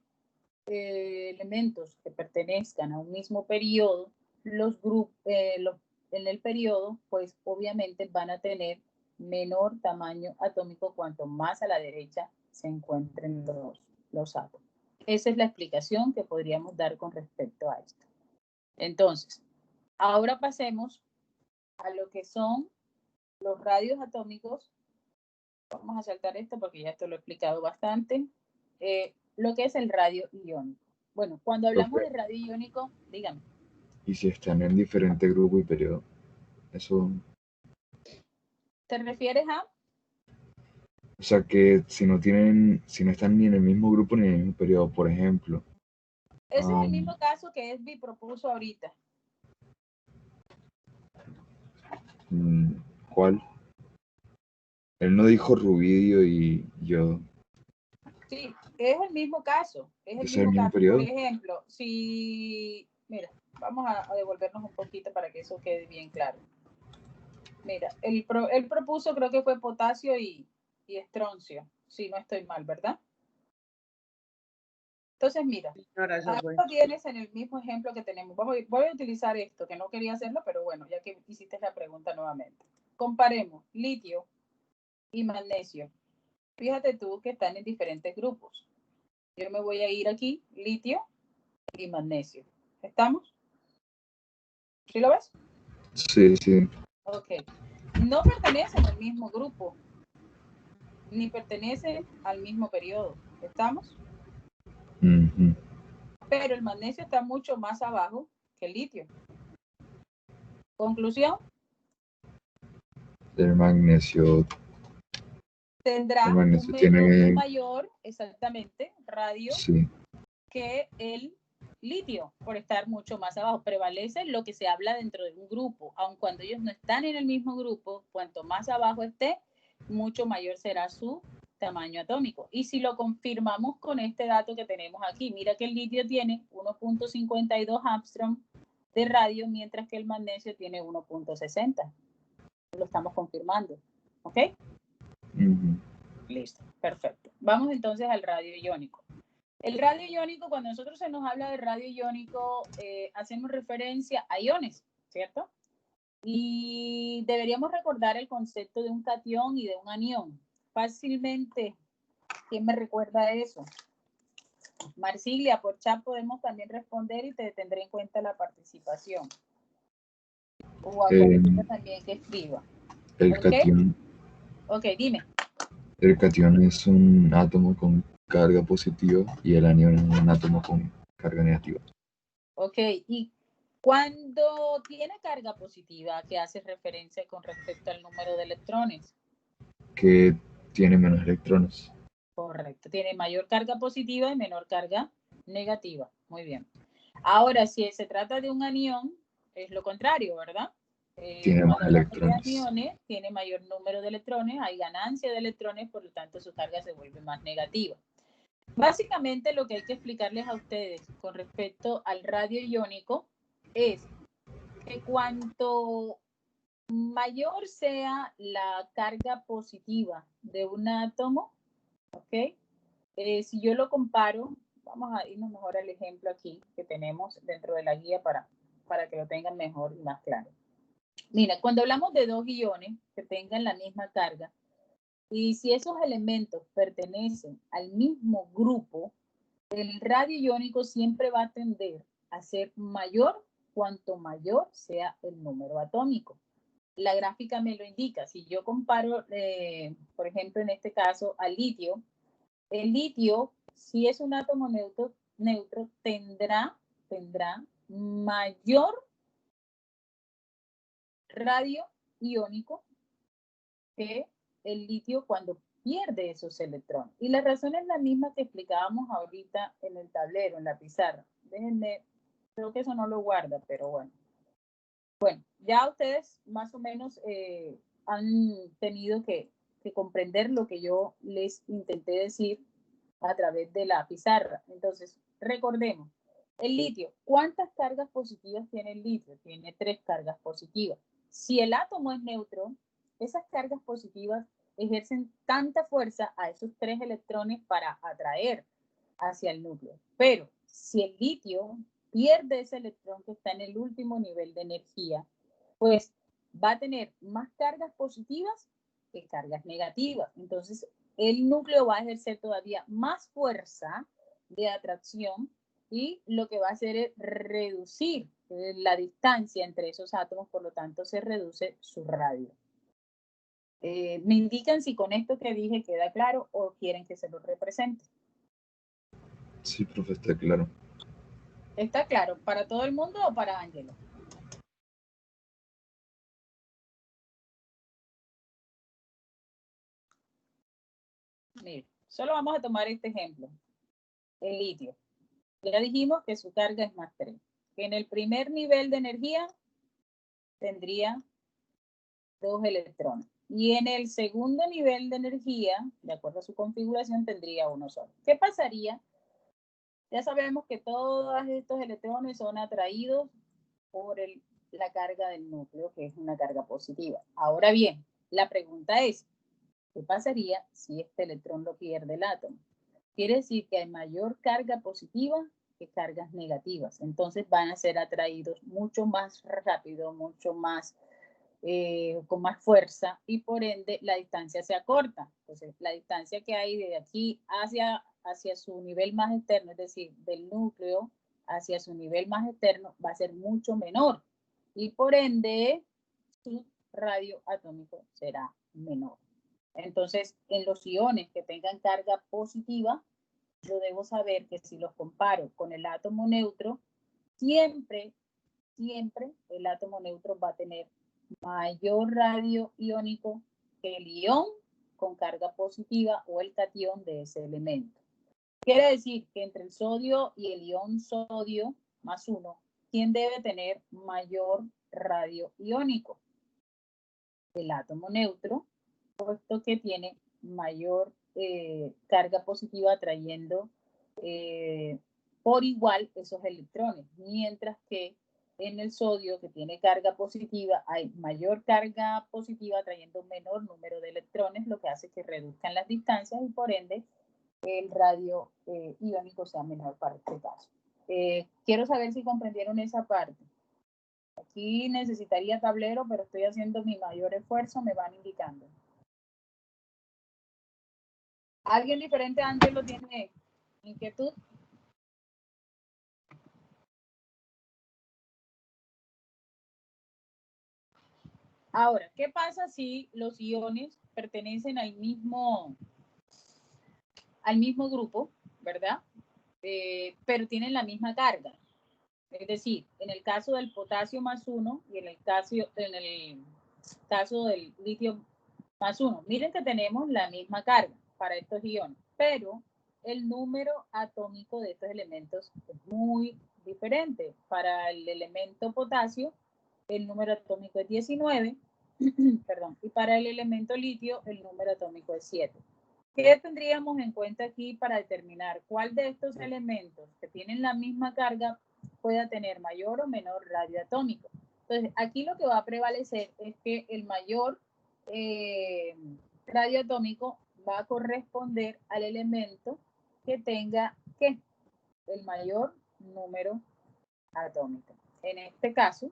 elementos que pertenezcan a un mismo periodo, los grupos en el periodo, pues obviamente van a tener menor tamaño atómico cuanto más a la derecha se encuentren los átomos. Esa es la explicación que podríamos dar con respecto a esto. Entonces, ahora pasemos a lo que son los radios atómicos. Vamos a saltar esto porque ya esto lo he explicado bastante. Lo que es el radio iónico. Bueno, cuando hablamos de radio iónico, dígame. Y si están en diferente grupo y periodo, eso... ¿Te refieres a? O sea, que si no están ni en el mismo grupo ni en el mismo periodo, por ejemplo. Ese es el mismo caso que Esby propuso ahorita. ¿Cuál? Él no dijo rubidio y yo. Sí, es el mismo caso. Es el mismo caso. periodo. Por ejemplo, si... Mira, vamos a devolvernos un poquito para que eso quede bien claro. Mira, él propuso, creo que fue potasio y estroncio, si no estoy mal, ¿verdad? Entonces, mira, ahora tienes en el mismo ejemplo que tenemos. Voy a utilizar esto, que no quería hacerlo, pero bueno, ya que hiciste la pregunta nuevamente. Comparemos litio y magnesio. Fíjate tú que están en diferentes grupos. Yo me voy a ir aquí, litio y magnesio. ¿Estamos? ¿Sí lo ves? Sí, sí. Ok. No pertenecen al mismo grupo, ni pertenecen al mismo periodo. ¿Estamos? Uh-huh. Pero el magnesio está mucho más abajo que el litio. ¿Conclusión? El magnesio Tendrá un tiene mayor, exactamente, radio sí. que el litio, por estar mucho más abajo. Prevalece lo que se habla dentro de un grupo, aun cuando ellos no están en el mismo grupo, cuanto más abajo esté, mucho mayor será su tamaño atómico. Y si lo confirmamos con este dato que tenemos aquí, mira que el litio tiene 1.52 Armstrong de radio, mientras que el magnesio tiene 1.60. Lo estamos confirmando. ¿Ok? Uh-huh. Listo, perfecto. Vamos entonces al radio iónico. El radio iónico, cuando nosotros se nos habla de radio iónico, hacemos referencia a iones, ¿cierto? Y deberíamos recordar el concepto de un catión y de un anión. Fácilmente, ¿quién me recuerda eso? Marsilia, por chat podemos también responder y te tendré en cuenta la participación. O a cualquiera también que escriba. El catión. Ok, dime. El catión es un átomo con carga positiva y el anión es un átomo con carga negativa. Ok, y cuando tiene carga positiva, ¿a qué hace referencia con respecto al número de electrones? Que tiene menos electrones. Correcto, tiene mayor carga positiva y menor carga negativa. Muy bien. Ahora, si se trata de un anión, es lo contrario, ¿verdad? Tiene más electrones. Aniones, tiene mayor número de electrones, hay ganancia de electrones, por lo tanto su carga se vuelve más negativa. Básicamente lo que hay que explicarles a ustedes con respecto al radio iónico es que cuanto mayor sea la carga positiva de un átomo, ¿ok? Si yo lo comparo, vamos a irnos mejor al ejemplo aquí que tenemos dentro de la guía para que lo tengan mejor y más claro. Mira, cuando hablamos de dos iones que tengan la misma carga, y si esos elementos pertenecen al mismo grupo, el radio iónico siempre va a tender a ser mayor cuanto mayor sea el número atómico. La gráfica me lo indica. Si yo comparo, por ejemplo, en este caso, al litio, el litio, si es un átomo neutro tendrá mayor radio iónico que el litio cuando pierde esos electrones. Y la razón es la misma que explicábamos ahorita en el tablero, en la pizarra. Déjenme, creo que eso no lo guarda, pero bueno. Bueno, ya ustedes más o menos han tenido que comprender lo que yo les intenté decir a través de la pizarra. Entonces, recordemos, El litio, ¿cuántas cargas positivas tiene el litio? Tiene 3 cargas positivas. Si el átomo es neutro, esas cargas positivas ejercen tanta fuerza a esos 3 electrones para atraer hacia el núcleo. Pero si el litio pierde ese electrón que está en el último nivel de energía, pues va a tener más cargas positivas que cargas negativas. Entonces, el núcleo va a ejercer todavía más fuerza de atracción y lo que va a hacer es reducir la distancia entre esos átomos, por lo tanto se reduce su radio. Me indican si con esto que dije queda claro o quieren que se lo represente. Sí, profe, está claro. ¿Está claro para todo el mundo o para Ángelo? Mire, solo vamos a tomar este ejemplo. El litio. Ya dijimos que su carga es más 3. Que en el primer nivel de energía tendría 2 electrones. Y en el segundo nivel de energía, de acuerdo a su configuración, tendría 1 solo. ¿Qué pasaría? Ya sabemos que todos estos electrones son atraídos por la carga del núcleo, que es una carga positiva. Ahora bien, la pregunta es, ¿qué pasaría si este electrón lo pierde el átomo? Quiere decir que hay mayor carga positiva que cargas negativas. Entonces van a ser atraídos mucho más rápido, mucho más, con más fuerza y por ende la distancia se acorta. Entonces la distancia que hay de aquí hacia su nivel más externo, es decir, del núcleo hacia su nivel más externo, va a ser mucho menor y por ende su radio atómico será menor. Entonces, en los iones que tengan carga positiva, yo debo saber que si los comparo con el átomo neutro, siempre el átomo neutro va a tener mayor radio iónico que el ion con carga positiva o el catión de ese elemento. Quiere decir que entre el sodio y el ion sodio más 1, ¿quién debe tener mayor radio iónico? El átomo neutro, puesto que tiene mayor carga positiva atrayendo por igual esos electrones, mientras que en el sodio, que tiene carga positiva, hay mayor carga positiva atrayendo un menor número de electrones, lo que hace que reduzcan las distancias y por ende el radio iónico sea menor para este caso. Quiero saber si comprendieron esa parte. Aquí necesitaría tablero, pero estoy haciendo mi mayor esfuerzo, me van indicando. ¿Alguien diferente a Ángelo tiene inquietud? Ahora, ¿qué pasa si los iones pertenecen al mismo grupo, ¿verdad? Pero tienen la misma carga. Es decir, en el caso del potasio más 1 y en el caso del litio más 1. Miren que tenemos la misma carga para estos iones, pero el número atómico de estos elementos es muy diferente. Para el elemento potasio, el número atómico es 19, perdón, y para el elemento litio, el número atómico es 7. ¿Qué tendríamos en cuenta aquí para determinar cuál de estos elementos que tienen la misma carga pueda tener mayor o menor radio atómico? Entonces, aquí lo que va a prevalecer es que el mayor radio atómico va a corresponder al elemento que tenga ¿qué? El mayor número atómico. En este caso,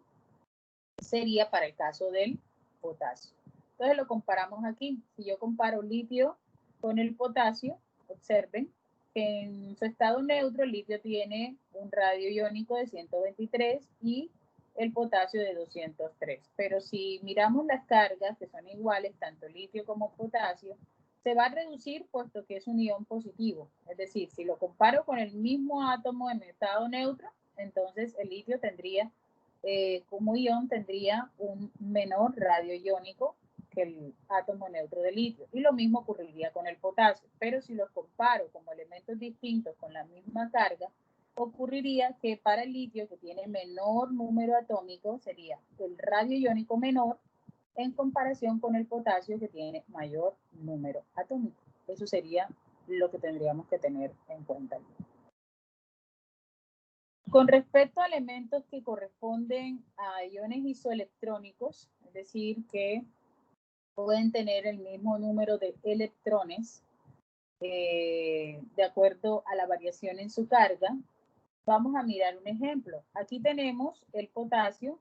sería para el caso del potasio. Entonces lo comparamos aquí. Si yo comparo litio con el potasio, observen que en su estado neutro el litio tiene un radio iónico de 123 y el potasio de 203. Pero si miramos las cargas, que son iguales, tanto litio como potasio, se va a reducir puesto que es un ion positivo. Es decir, si lo comparo con el mismo átomo en estado neutro, entonces el litio tendría como ion tendría un menor radio iónico que el átomo neutro de litio. Y lo mismo ocurriría con el potasio. Pero si los comparo como elementos distintos con la misma carga, ocurriría que para el litio, que tiene menor número atómico, sería el radio iónico menor en comparación con el potasio, que tiene mayor número atómico. Eso sería lo que tendríamos que tener en cuenta. Con respecto a elementos que corresponden a iones isoelectrónicos, es decir, que pueden tener el mismo número de electrones de acuerdo a la variación en su carga, vamos a mirar un ejemplo. Aquí tenemos el potasio,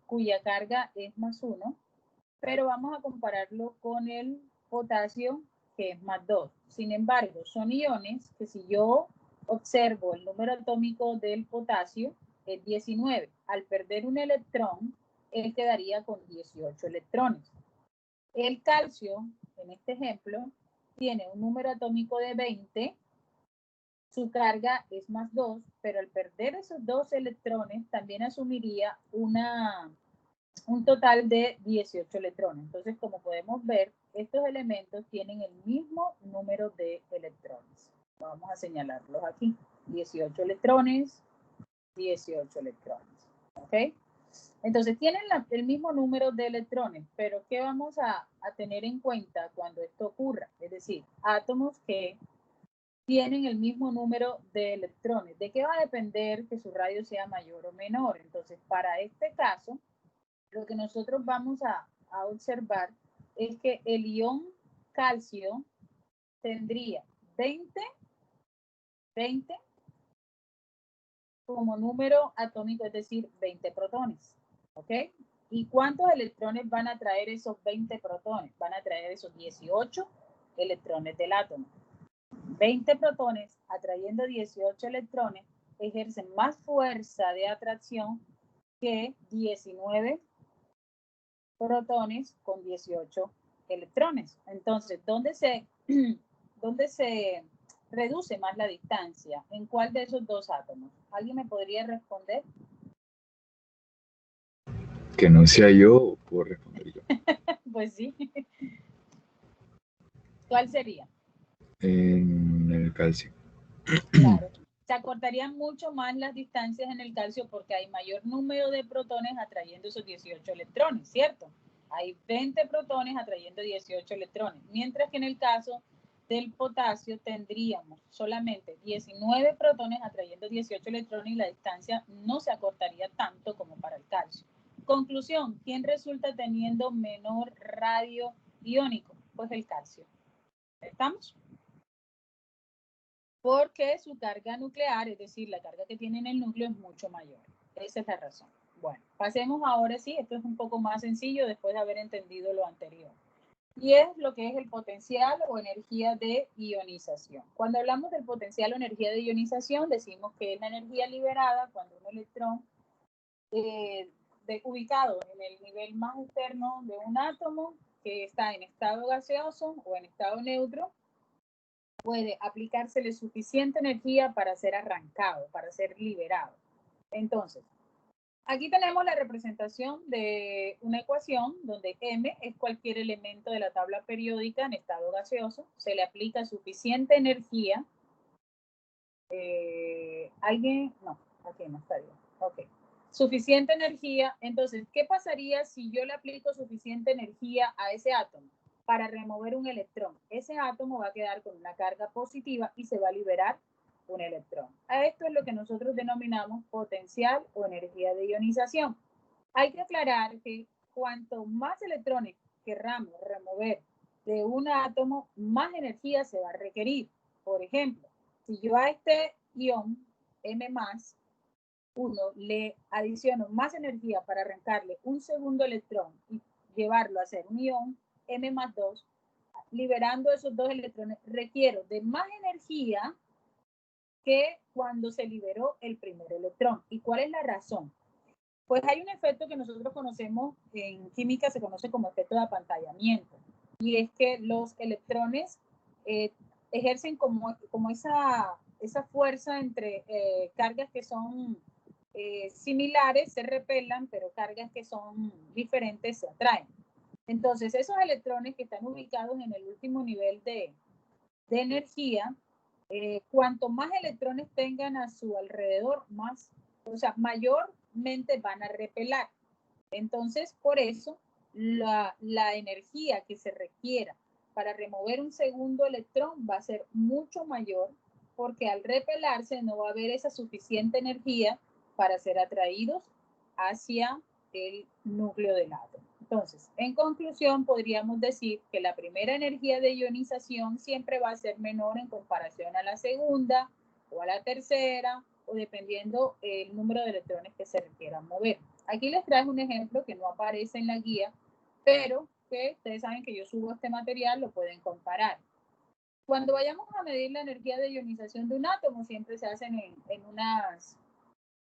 cuya carga es +1, pero vamos a compararlo con el potasio, que es +2. Sin embargo, son iones que si yo observo el número atómico del potasio, es 19. Al perder un electrón, él quedaría con 18 electrones. El calcio, en este ejemplo, tiene un número atómico de 20, su carga es +2, pero al perder esos 2 electrones, también asumiría un total de 18 electrones. Entonces, como podemos ver, estos elementos tienen el mismo número de electrones. Vamos a señalarlos aquí. 18 electrones, 18 electrones. ¿Ok? Entonces, tienen el mismo número de electrones, pero ¿qué vamos a tener en cuenta cuando esto ocurra? Es decir, átomos que tienen el mismo número de electrones. ¿De qué va a depender que su radio sea mayor o menor? Entonces, para este caso, lo que nosotros vamos a observar es que el ion calcio tendría 20 como número atómico, es decir, 20 protones. ¿Ok? ¿Y cuántos electrones van a traer esos 20 protones? Van a traer esos 18 electrones del átomo. 20 protones atrayendo 18 electrones ejercen más fuerza de atracción que 19 protones con 18 electrones. Entonces, ¿dónde se reduce más la distancia? ¿En cuál de esos dos átomos? ¿Alguien me podría responder? Que no sea yo, puedo responder yo. Pues sí. ¿Cuál sería? En el calcio. Claro. Se acortarían mucho más las distancias en el calcio porque hay mayor número de protones atrayendo esos 18 electrones, ¿cierto? Hay 20 protones atrayendo 18 electrones, mientras que en el caso del potasio tendríamos solamente 19 protones atrayendo 18 electrones y la distancia no se acortaría tanto como para el calcio. Conclusión, ¿quién resulta teniendo menor radio iónico? Pues el calcio. ¿Estamos? Porque su carga nuclear, es decir, la carga que tiene en el núcleo es mucho mayor. Esa es la razón. Bueno, pasemos ahora sí, esto es un poco más sencillo después de haber entendido lo anterior. Y es lo que es el potencial o energía de ionización. Cuando hablamos del potencial o energía de ionización, decimos que es la energía liberada cuando un electrón ubicado en el nivel más externo de un átomo que está en estado gaseoso o en estado neutro, puede aplicársele suficiente energía para ser arrancado, para ser liberado. Entonces, aquí tenemos la representación de una ecuación donde M es cualquier elemento de la tabla periódica en estado gaseoso. Se le aplica suficiente energía. ¿Alguien? No, aquí no está bien. Ok. Suficiente energía. Entonces, ¿qué pasaría si yo le aplico suficiente energía a ese átomo? Para remover un electrón. Ese átomo va a quedar con una carga positiva y se va a liberar un electrón. A esto es lo que nosotros denominamos potencial o energía de ionización. Hay que aclarar que cuanto más electrones querramos remover de un átomo, más energía se va a requerir. Por ejemplo, si yo a este ion M+, 1 le adiciono más energía para arrancarle un segundo electrón y llevarlo a ser un ion M+2, liberando esos 2 electrones, requiero de más energía que cuando se liberó el primer electrón. ¿Y cuál es la razón? Pues hay un efecto que nosotros conocemos en química, se conoce como efecto de apantallamiento, y es que los electrones ejercen como esa fuerza entre cargas que son similares, se repelan, pero cargas que son diferentes se atraen. Entonces, esos electrones que están ubicados en el último nivel de energía, cuanto más electrones tengan a su alrededor, mayormente van a repelar. Entonces, por eso, la energía que se requiera para remover un segundo electrón va a ser mucho mayor porque al repelarse no va a haber esa suficiente energía para ser atraídos hacia el núcleo del átomo. Entonces, en conclusión, podríamos decir que la primera energía de ionización siempre va a ser menor en comparación a la segunda o a la tercera, o dependiendo el número de electrones que se requieran mover. Aquí les traje un ejemplo que no aparece en la guía, pero que ustedes saben que yo subo este material, lo pueden comparar. Cuando vayamos a medir la energía de ionización de un átomo, siempre se hacen en unas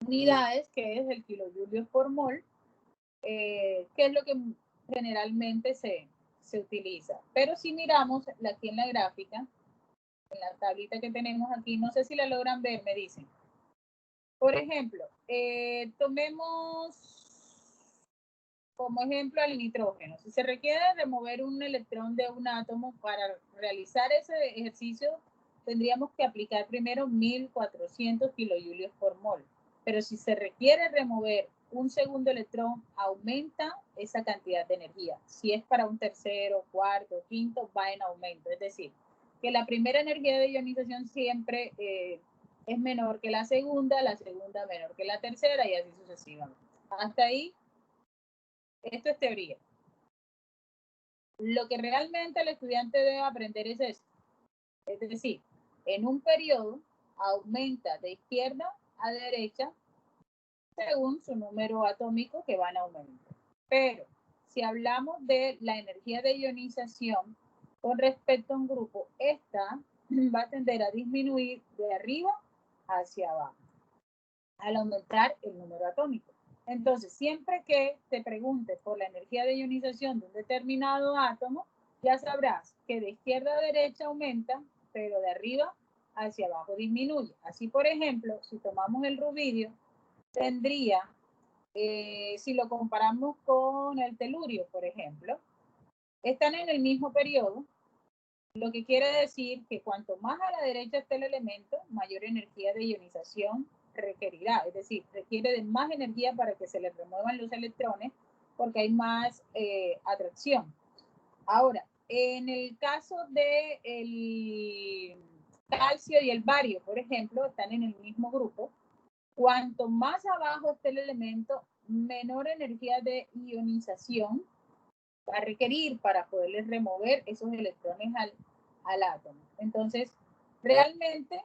unidades, que es el kilojulios por mol, que es lo que generalmente se utiliza. Pero si miramos aquí en la gráfica, en la tablita que tenemos aquí, no sé si la logran ver, me dicen. Por ejemplo, tomemos como ejemplo al nitrógeno. Si se requiere remover un electrón de un átomo, para realizar ese ejercicio tendríamos que aplicar primero 1400 kilojulios por mol. Pero si se requiere remover un segundo electrón, aumenta esa cantidad de energía. Si es para un tercero, cuarto, quinto, va en aumento. Es decir, que la primera energía de ionización siempre es menor que la segunda menor que la tercera y así sucesivamente. Hasta ahí, esto es teoría. Lo que realmente el estudiante debe aprender es esto. Es decir, en un periodo aumenta de izquierda a derecha según su número atómico que va en aumento. Pero si hablamos de la energía de ionización con respecto a un grupo, esta va a tender a disminuir de arriba hacia abajo al aumentar el número atómico. Entonces, siempre que te preguntes por la energía de ionización de un determinado átomo, ya sabrás que de izquierda a derecha aumenta, pero de arriba hacia abajo disminuye. Así, por ejemplo, si tomamos el rubidio, tendría, si lo comparamos con el telurio, por ejemplo, están en el mismo periodo, lo que quiere decir que cuanto más a la derecha esté el elemento, mayor energía de ionización requerirá, es decir, requiere de más energía para que se le remuevan los electrones porque hay más atracción. Ahora, en el caso del calcio y el bario, por ejemplo, están en el mismo grupo. Cuanto más abajo esté el elemento, menor energía de ionización va a requerir para poderles remover esos electrones al átomo. Entonces, realmente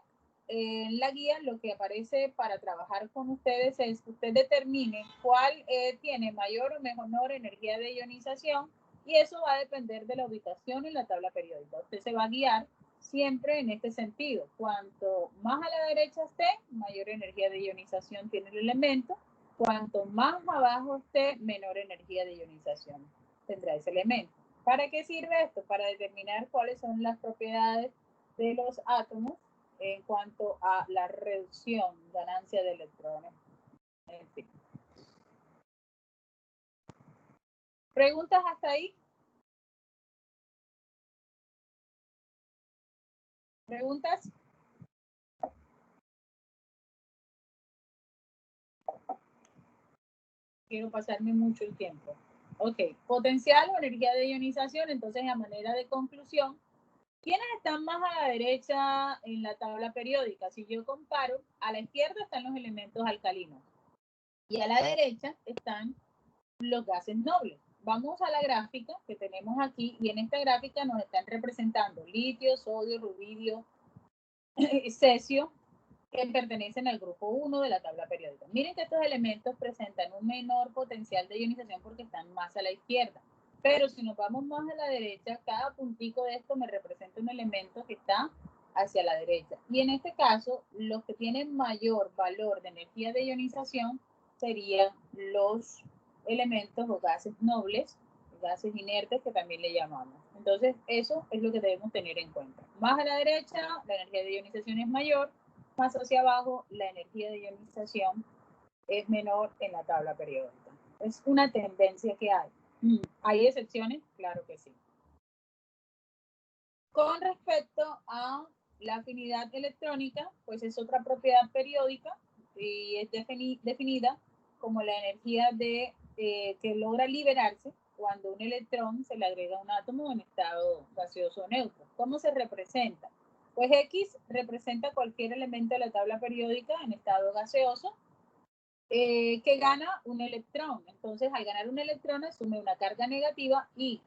en la guía lo que aparece para trabajar con ustedes es que usted determine cuál tiene mayor o menor energía de ionización y eso va a depender de la ubicación en la tabla periódica. Usted se va a guiar siempre en este sentido. Cuanto más a la derecha esté, mayor energía de ionización tiene el elemento. Cuanto más abajo esté, menor energía de ionización tendrá ese elemento. ¿Para qué sirve esto? Para determinar cuáles son las propiedades de los átomos en cuanto a la reducción, ganancia de electrones. En fin. ¿Preguntas hasta ahí? ¿Preguntas? Quiero pasarme mucho el tiempo. Ok, potencial o energía de ionización. Entonces, a manera de conclusión, ¿quiénes están más a la derecha en la tabla periódica? Si yo comparo, a la izquierda están los elementos alcalinos y a la derecha están los gases nobles. Vamos a la gráfica que tenemos aquí y en esta gráfica nos están representando litio, sodio, rubidio, cesio, que pertenecen al grupo 1 de la tabla periódica. Miren que estos elementos presentan un menor potencial de ionización porque están más a la izquierda. Pero si nos vamos más a la derecha, cada puntico de esto me representa un elemento que está hacia la derecha. Y en este caso, los que tienen mayor valor de energía de ionización serían los elementos o gases nobles, gases inertes que también le llamamos. Entonces, eso es lo que debemos tener en cuenta. Más a la derecha, la energía de ionización es mayor, más hacia abajo, la energía de ionización es menor en la tabla periódica. Es una tendencia que hay. ¿Hay excepciones? Claro que sí. Con respecto a la afinidad electrónica, pues es otra propiedad periódica y es definida como la energía que logra liberarse cuando un electrón se le agrega a un átomo en estado gaseoso o neutro. ¿Cómo se representa? Pues X representa cualquier elemento de la tabla periódica en estado gaseoso que gana un electrón. Entonces, al ganar un electrón, asume una carga negativa y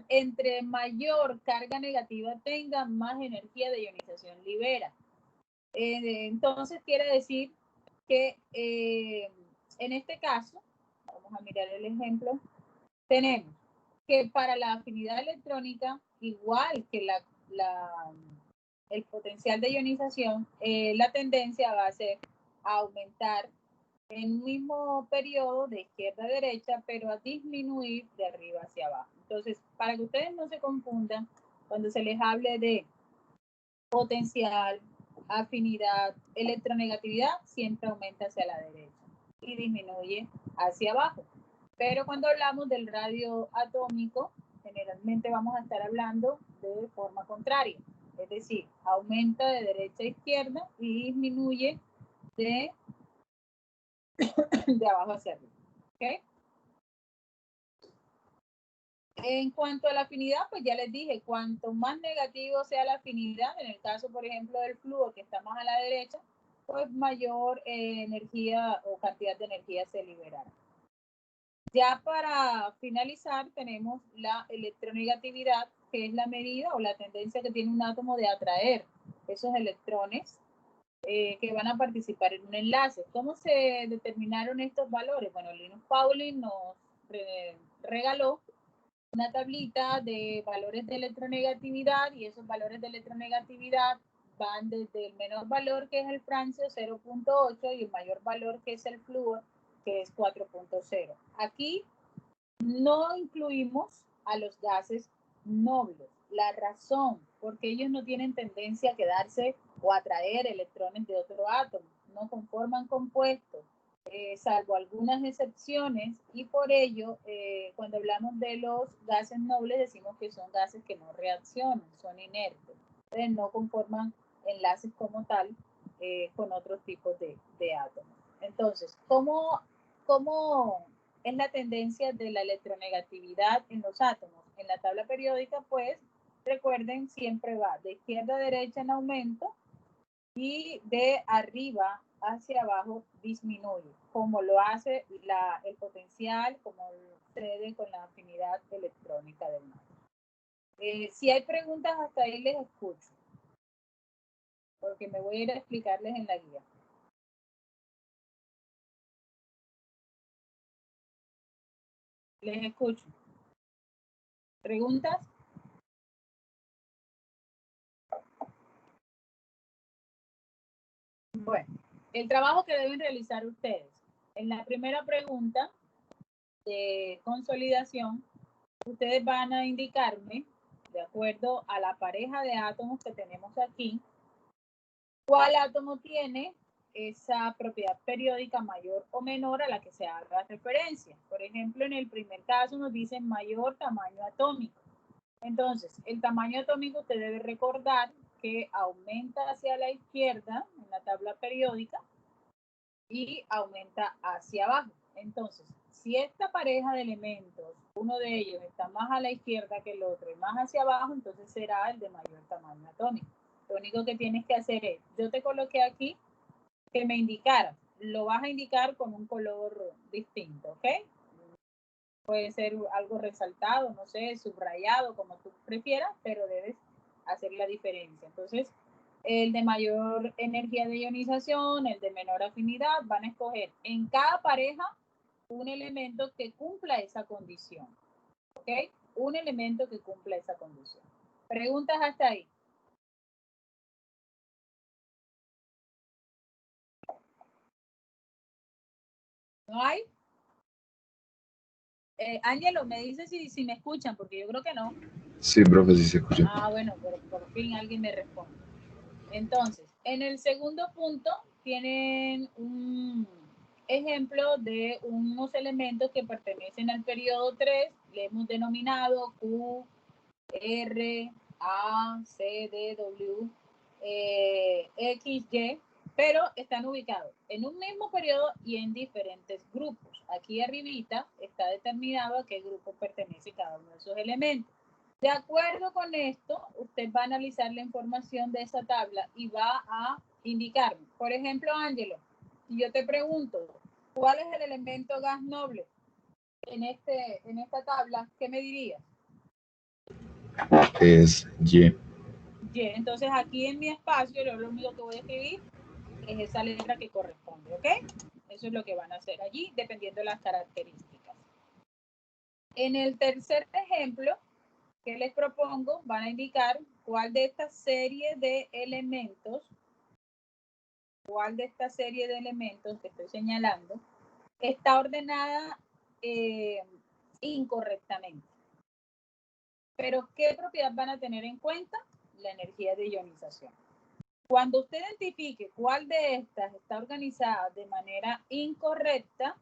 entre mayor carga negativa tenga, más energía de ionización libera. Entonces, quiere decir que en este caso, vamos a mirar el ejemplo, tenemos que para la afinidad electrónica, igual que el potencial de ionización, la tendencia va a ser a aumentar en un mismo periodo de izquierda a derecha, pero a disminuir de arriba hacia abajo. Entonces, para que ustedes no se confundan, cuando se les hable de potencial, afinidad, electronegatividad, siempre aumenta hacia la derecha y disminuye hacia abajo. Pero cuando hablamos del radio atómico, generalmente vamos a estar hablando de forma contraria. Es decir, aumenta de derecha a izquierda y disminuye de abajo hacia arriba. ¿Okay? En cuanto a la afinidad, pues ya les dije, cuanto más negativo sea la afinidad, en el caso, por ejemplo, del flúor que está más a la derecha, pues mayor energía o cantidad de energía se liberará. Ya para finalizar, tenemos la electronegatividad, que es la medida o la tendencia que tiene un átomo de atraer esos electrones que van a participar en un enlace. ¿Cómo se determinaron estos valores? Bueno, Linus Pauling nos regaló una tablita de valores de electronegatividad y esos valores de electronegatividad van desde el menor valor, que es el francio, 0.8, y el mayor valor, que es el flúor, que es 4.0. Aquí no incluimos a los gases nobles. La razón, porque ellos no tienen tendencia a quedarse o atraer electrones de otro átomo, no conforman compuestos, salvo algunas excepciones, y por ello, cuando hablamos de los gases nobles, decimos que son gases que no reaccionan, son inertes, entonces no conforman enlaces como tal con otros tipos de átomos. Entonces, ¿cómo es la tendencia de la electronegatividad en los átomos? En la tabla periódica, pues, recuerden, siempre va de izquierda a derecha en aumento y de arriba hacia abajo disminuye, como lo hace el potencial, como sucede con la afinidad electrónica del mar. Si hay preguntas hasta ahí les escucho, porque me voy a ir a explicarles en la guía. Les escucho. ¿Preguntas? Bueno, el trabajo que deben realizar ustedes. En la primera pregunta de consolidación, ustedes van a indicarme, de acuerdo a la pareja de átomos que tenemos aquí, cuál átomo tiene esa propiedad periódica mayor o menor a la que se haga referencia. Por ejemplo, en el primer caso nos dicen mayor tamaño atómico. Entonces, el tamaño atómico usted debe recordar que aumenta hacia la izquierda en la tabla periódica y aumenta hacia abajo. Entonces, si esta pareja de elementos, uno de ellos está más a la izquierda que el otro y más hacia abajo, entonces será el de mayor tamaño atómico. Lo único que tienes que hacer es, yo te coloqué aquí que me indicara, lo vas a indicar con un color distinto, ¿ok? Puede ser algo resaltado, no sé, subrayado, como tú prefieras, pero debes hacer la diferencia. Entonces, el de mayor energía de ionización, el de menor afinidad, van a escoger en cada pareja un elemento que cumpla esa condición, ¿ok? Un elemento que cumpla esa condición. ¿Preguntas hasta ahí? ¿No hay? Ángelo, me dice si me escuchan, porque yo creo que no. Sí, profe, sí se escucha. Ah, bueno, por fin alguien me responde. Entonces, en el segundo punto tienen un ejemplo de unos elementos que pertenecen al periodo 3, le hemos denominado Q, R, A, C, D, W, X, Y, pero están ubicados en un mismo periodo y en diferentes grupos. Aquí arribita está determinado a qué grupo pertenece cada uno de esos elementos. De acuerdo con esto, usted va a analizar la información de esa tabla y va a indicarme. Por ejemplo, Ángelo, si yo te pregunto, ¿cuál es el elemento gas noble en esta tabla? ¿Qué me dirías? Es Y. Y. Entonces aquí en mi espacio, yo lo único que voy a escribir es esa letra que corresponde, ¿ok? Eso es lo que van a hacer allí, dependiendo de las características. En el tercer ejemplo que les propongo, van a indicar cuál de esta serie de elementos, que estoy señalando, está ordenada incorrectamente. Pero, ¿qué propiedad van a tener en cuenta? La energía de ionización. Cuando usted identifique cuál de estas está organizada de manera incorrecta,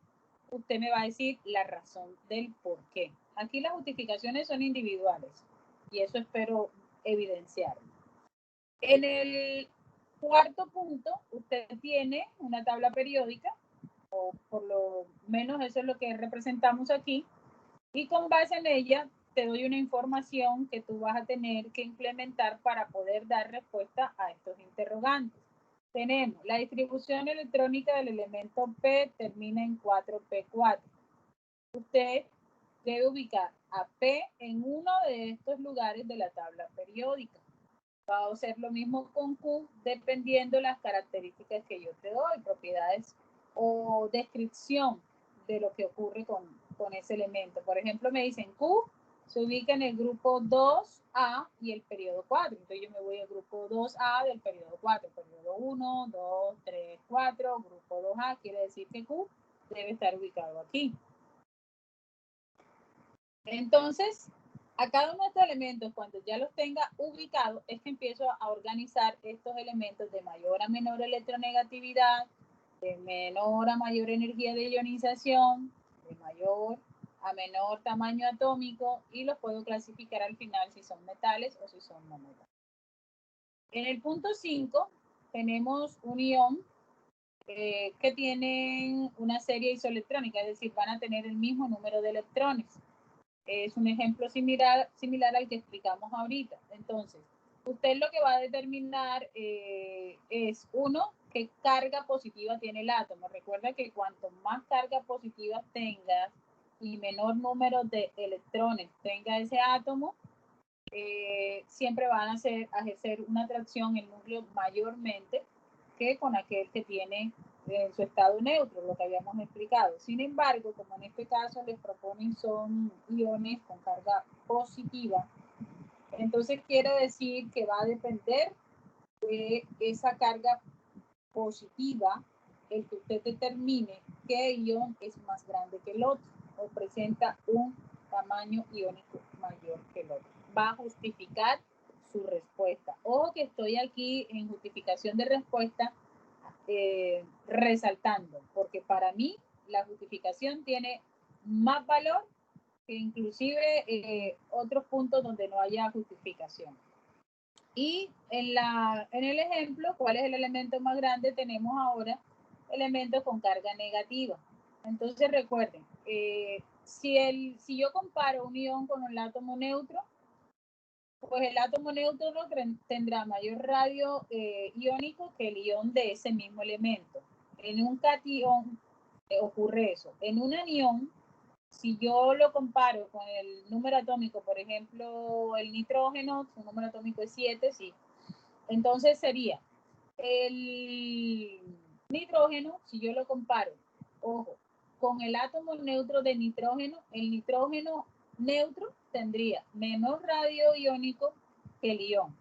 usted me va a decir la razón del por qué. Aquí las justificaciones son individuales y eso espero evidenciar. En el cuarto punto, usted tiene una tabla periódica, o por lo menos eso es lo que representamos aquí, y con base en ella te doy una información que tú vas a tener que implementar para poder dar respuesta a estos interrogantes. Tenemos la distribución electrónica del elemento P termina en 4P4. Usted debe ubicar a P en uno de estos lugares de la tabla periódica. Va a hacer lo mismo con Q dependiendo de las características que yo te doy, propiedades o descripción de lo que ocurre con ese elemento. Por ejemplo, me dicen Q se ubica en el grupo 2A y el periodo 4. Entonces yo me voy al grupo 2A del periodo 4. Periodo 1, 2, 3, 4, grupo 2A. Quiere decir que Q debe estar ubicado aquí. Entonces, a cada uno de estos elementos, cuando ya los tenga ubicados, es que empiezo a organizar estos elementos de mayor a menor electronegatividad, de menor a mayor energía de ionización, de mayor a menor tamaño atómico, y los puedo clasificar al final si son metales o si son no metales. En el punto 5 tenemos un ion que tienen una serie isoelectrónica, es decir, van a tener el mismo número de electrones. Es un ejemplo similar al que explicamos ahorita. Entonces, usted lo que va a determinar es, uno, qué carga positiva tiene el átomo. Recuerda que cuanto más carga positiva tengas y menor número de electrones tenga ese átomo, siempre van a ejercer una atracción en núcleo mayormente que con aquel que tiene en su estado neutro, lo que habíamos explicado. Sin embargo, como en este caso les proponen son iones con carga positiva, entonces quiere decir que va a depender de esa carga positiva el que usted determine qué ion es más grande que el otro o presenta un tamaño iónico mayor que el otro. Va a justificar su respuesta. Ojo que estoy aquí en justificación de respuesta resaltando, porque para mí la justificación tiene más valor que inclusive otros puntos donde no haya justificación. Y en el ejemplo, ¿cuál es el elemento más grande? Tenemos ahora elementos con carga negativa. Entonces recuerden, si yo comparo un ion con un átomo neutro, pues el átomo neutro tendrá mayor radio iónico que el ion de ese mismo elemento. En un catión ocurre eso. En un anión, si yo lo comparo con el número atómico, por ejemplo, el nitrógeno, su número atómico es 7, sí. Entonces sería el nitrógeno, si yo lo comparo, ojo, con el átomo neutro de nitrógeno, el nitrógeno neutro tendría menor radio iónico que el ion,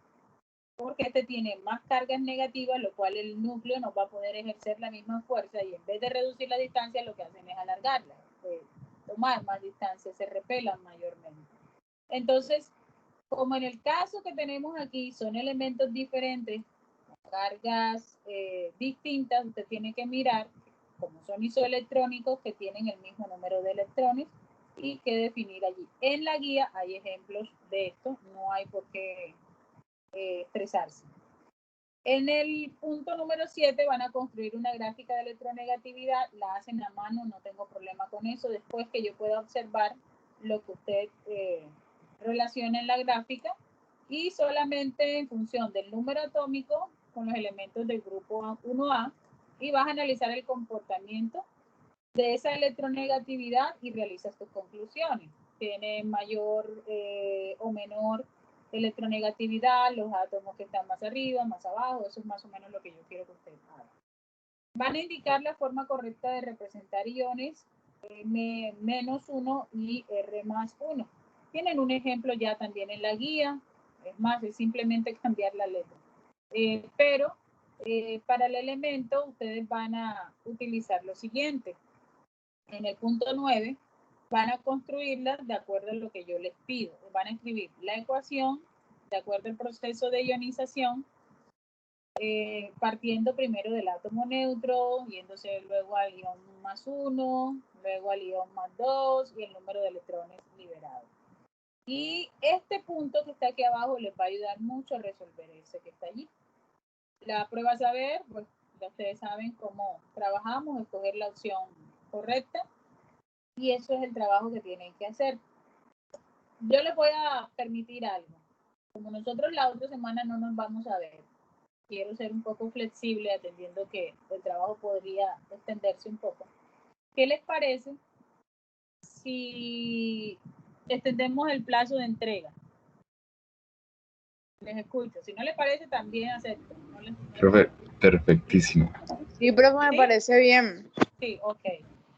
porque este tiene más cargas negativas, lo cual el núcleo no va a poder ejercer la misma fuerza y en vez de reducir la distancia, lo que hacen es alargarla, tomar más distancia, se repelan mayormente. Entonces, como en el caso que tenemos aquí, son elementos diferentes, cargas distintas, usted tiene que mirar, como son isoelectrónicos, que tienen el mismo número de electrones y que definir allí. En la guía hay ejemplos de esto, no hay por qué estresarse. En el punto número 7 van a construir una gráfica de electronegatividad, la hacen a mano, no tengo problema con eso, después que yo pueda observar lo que usted relaciona en la gráfica y solamente en función del número atómico con los elementos del grupo 1A y vas a analizar el comportamiento de esa electronegatividad y realizas tus conclusiones. Tiene mayor o menor electronegatividad, los átomos que están más arriba, más abajo, eso es más o menos lo que yo quiero que ustedes hagan. Van a indicar la forma correcta de representar iones M-1 y R+1. Tienen un ejemplo ya también en la guía, es más, es simplemente cambiar la letra. Pero para el elemento ustedes van a utilizar lo siguiente. En el punto 9 van a construirla de acuerdo a lo que yo les pido. Van a escribir la ecuación de acuerdo al proceso de ionización, partiendo primero del átomo neutro, yéndose luego al ion +1, luego al ion +2 y el número de electrones liberados. Y este punto que está aquí abajo les va a ayudar mucho a resolver ese que está allí. La prueba a saber, pues ya ustedes saben cómo trabajamos, escoger la opción correcta y eso es el trabajo que tienen que hacer. Yo les voy a permitir algo. Como nosotros la otra semana no nos vamos a ver, quiero ser un poco flexible atendiendo que el trabajo podría extenderse un poco. ¿Qué les parece si extendemos el plazo de entrega? Les escucho. Si no les parece, también acepto. Perfectísimo. Sí, pero me ¿Sí? parece bien. Sí, ok.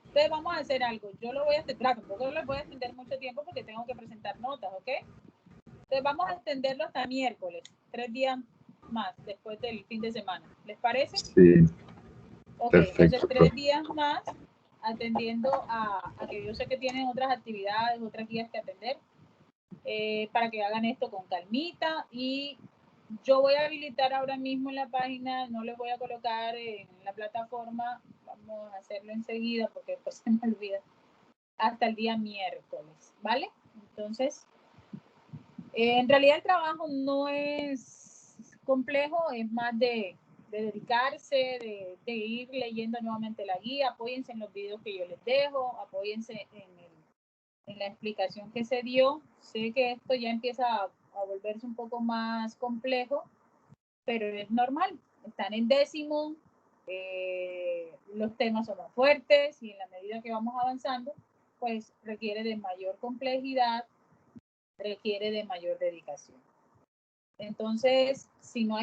Entonces vamos a hacer algo. Yo lo voy a hacer, claro, tampoco les voy a extender mucho tiempo porque tengo que presentar notas, ¿ok? Entonces vamos a extenderlo hasta miércoles, 3 días más después del fin de semana. ¿Les parece? Sí. Ok, Perfecto. entonces 3 días más atendiendo a que yo sé que tienen otras actividades, otras guías que atender, para que hagan esto con calmita y yo voy a habilitar ahora mismo en la página, no les voy a colocar en la plataforma, vamos a hacerlo enseguida porque después se me olvida, hasta el día miércoles, ¿vale? Entonces, en realidad el trabajo no es complejo, es más de dedicarse, de ir leyendo nuevamente la guía, apóyense en los videos que yo les dejo, apóyense en la explicación que se dio. Sé que esto ya empieza a volverse un poco más complejo, pero es normal, están en décimo, los temas son más fuertes y en la medida que vamos avanzando, pues requiere de mayor complejidad, requiere de mayor dedicación. Entonces, si no hay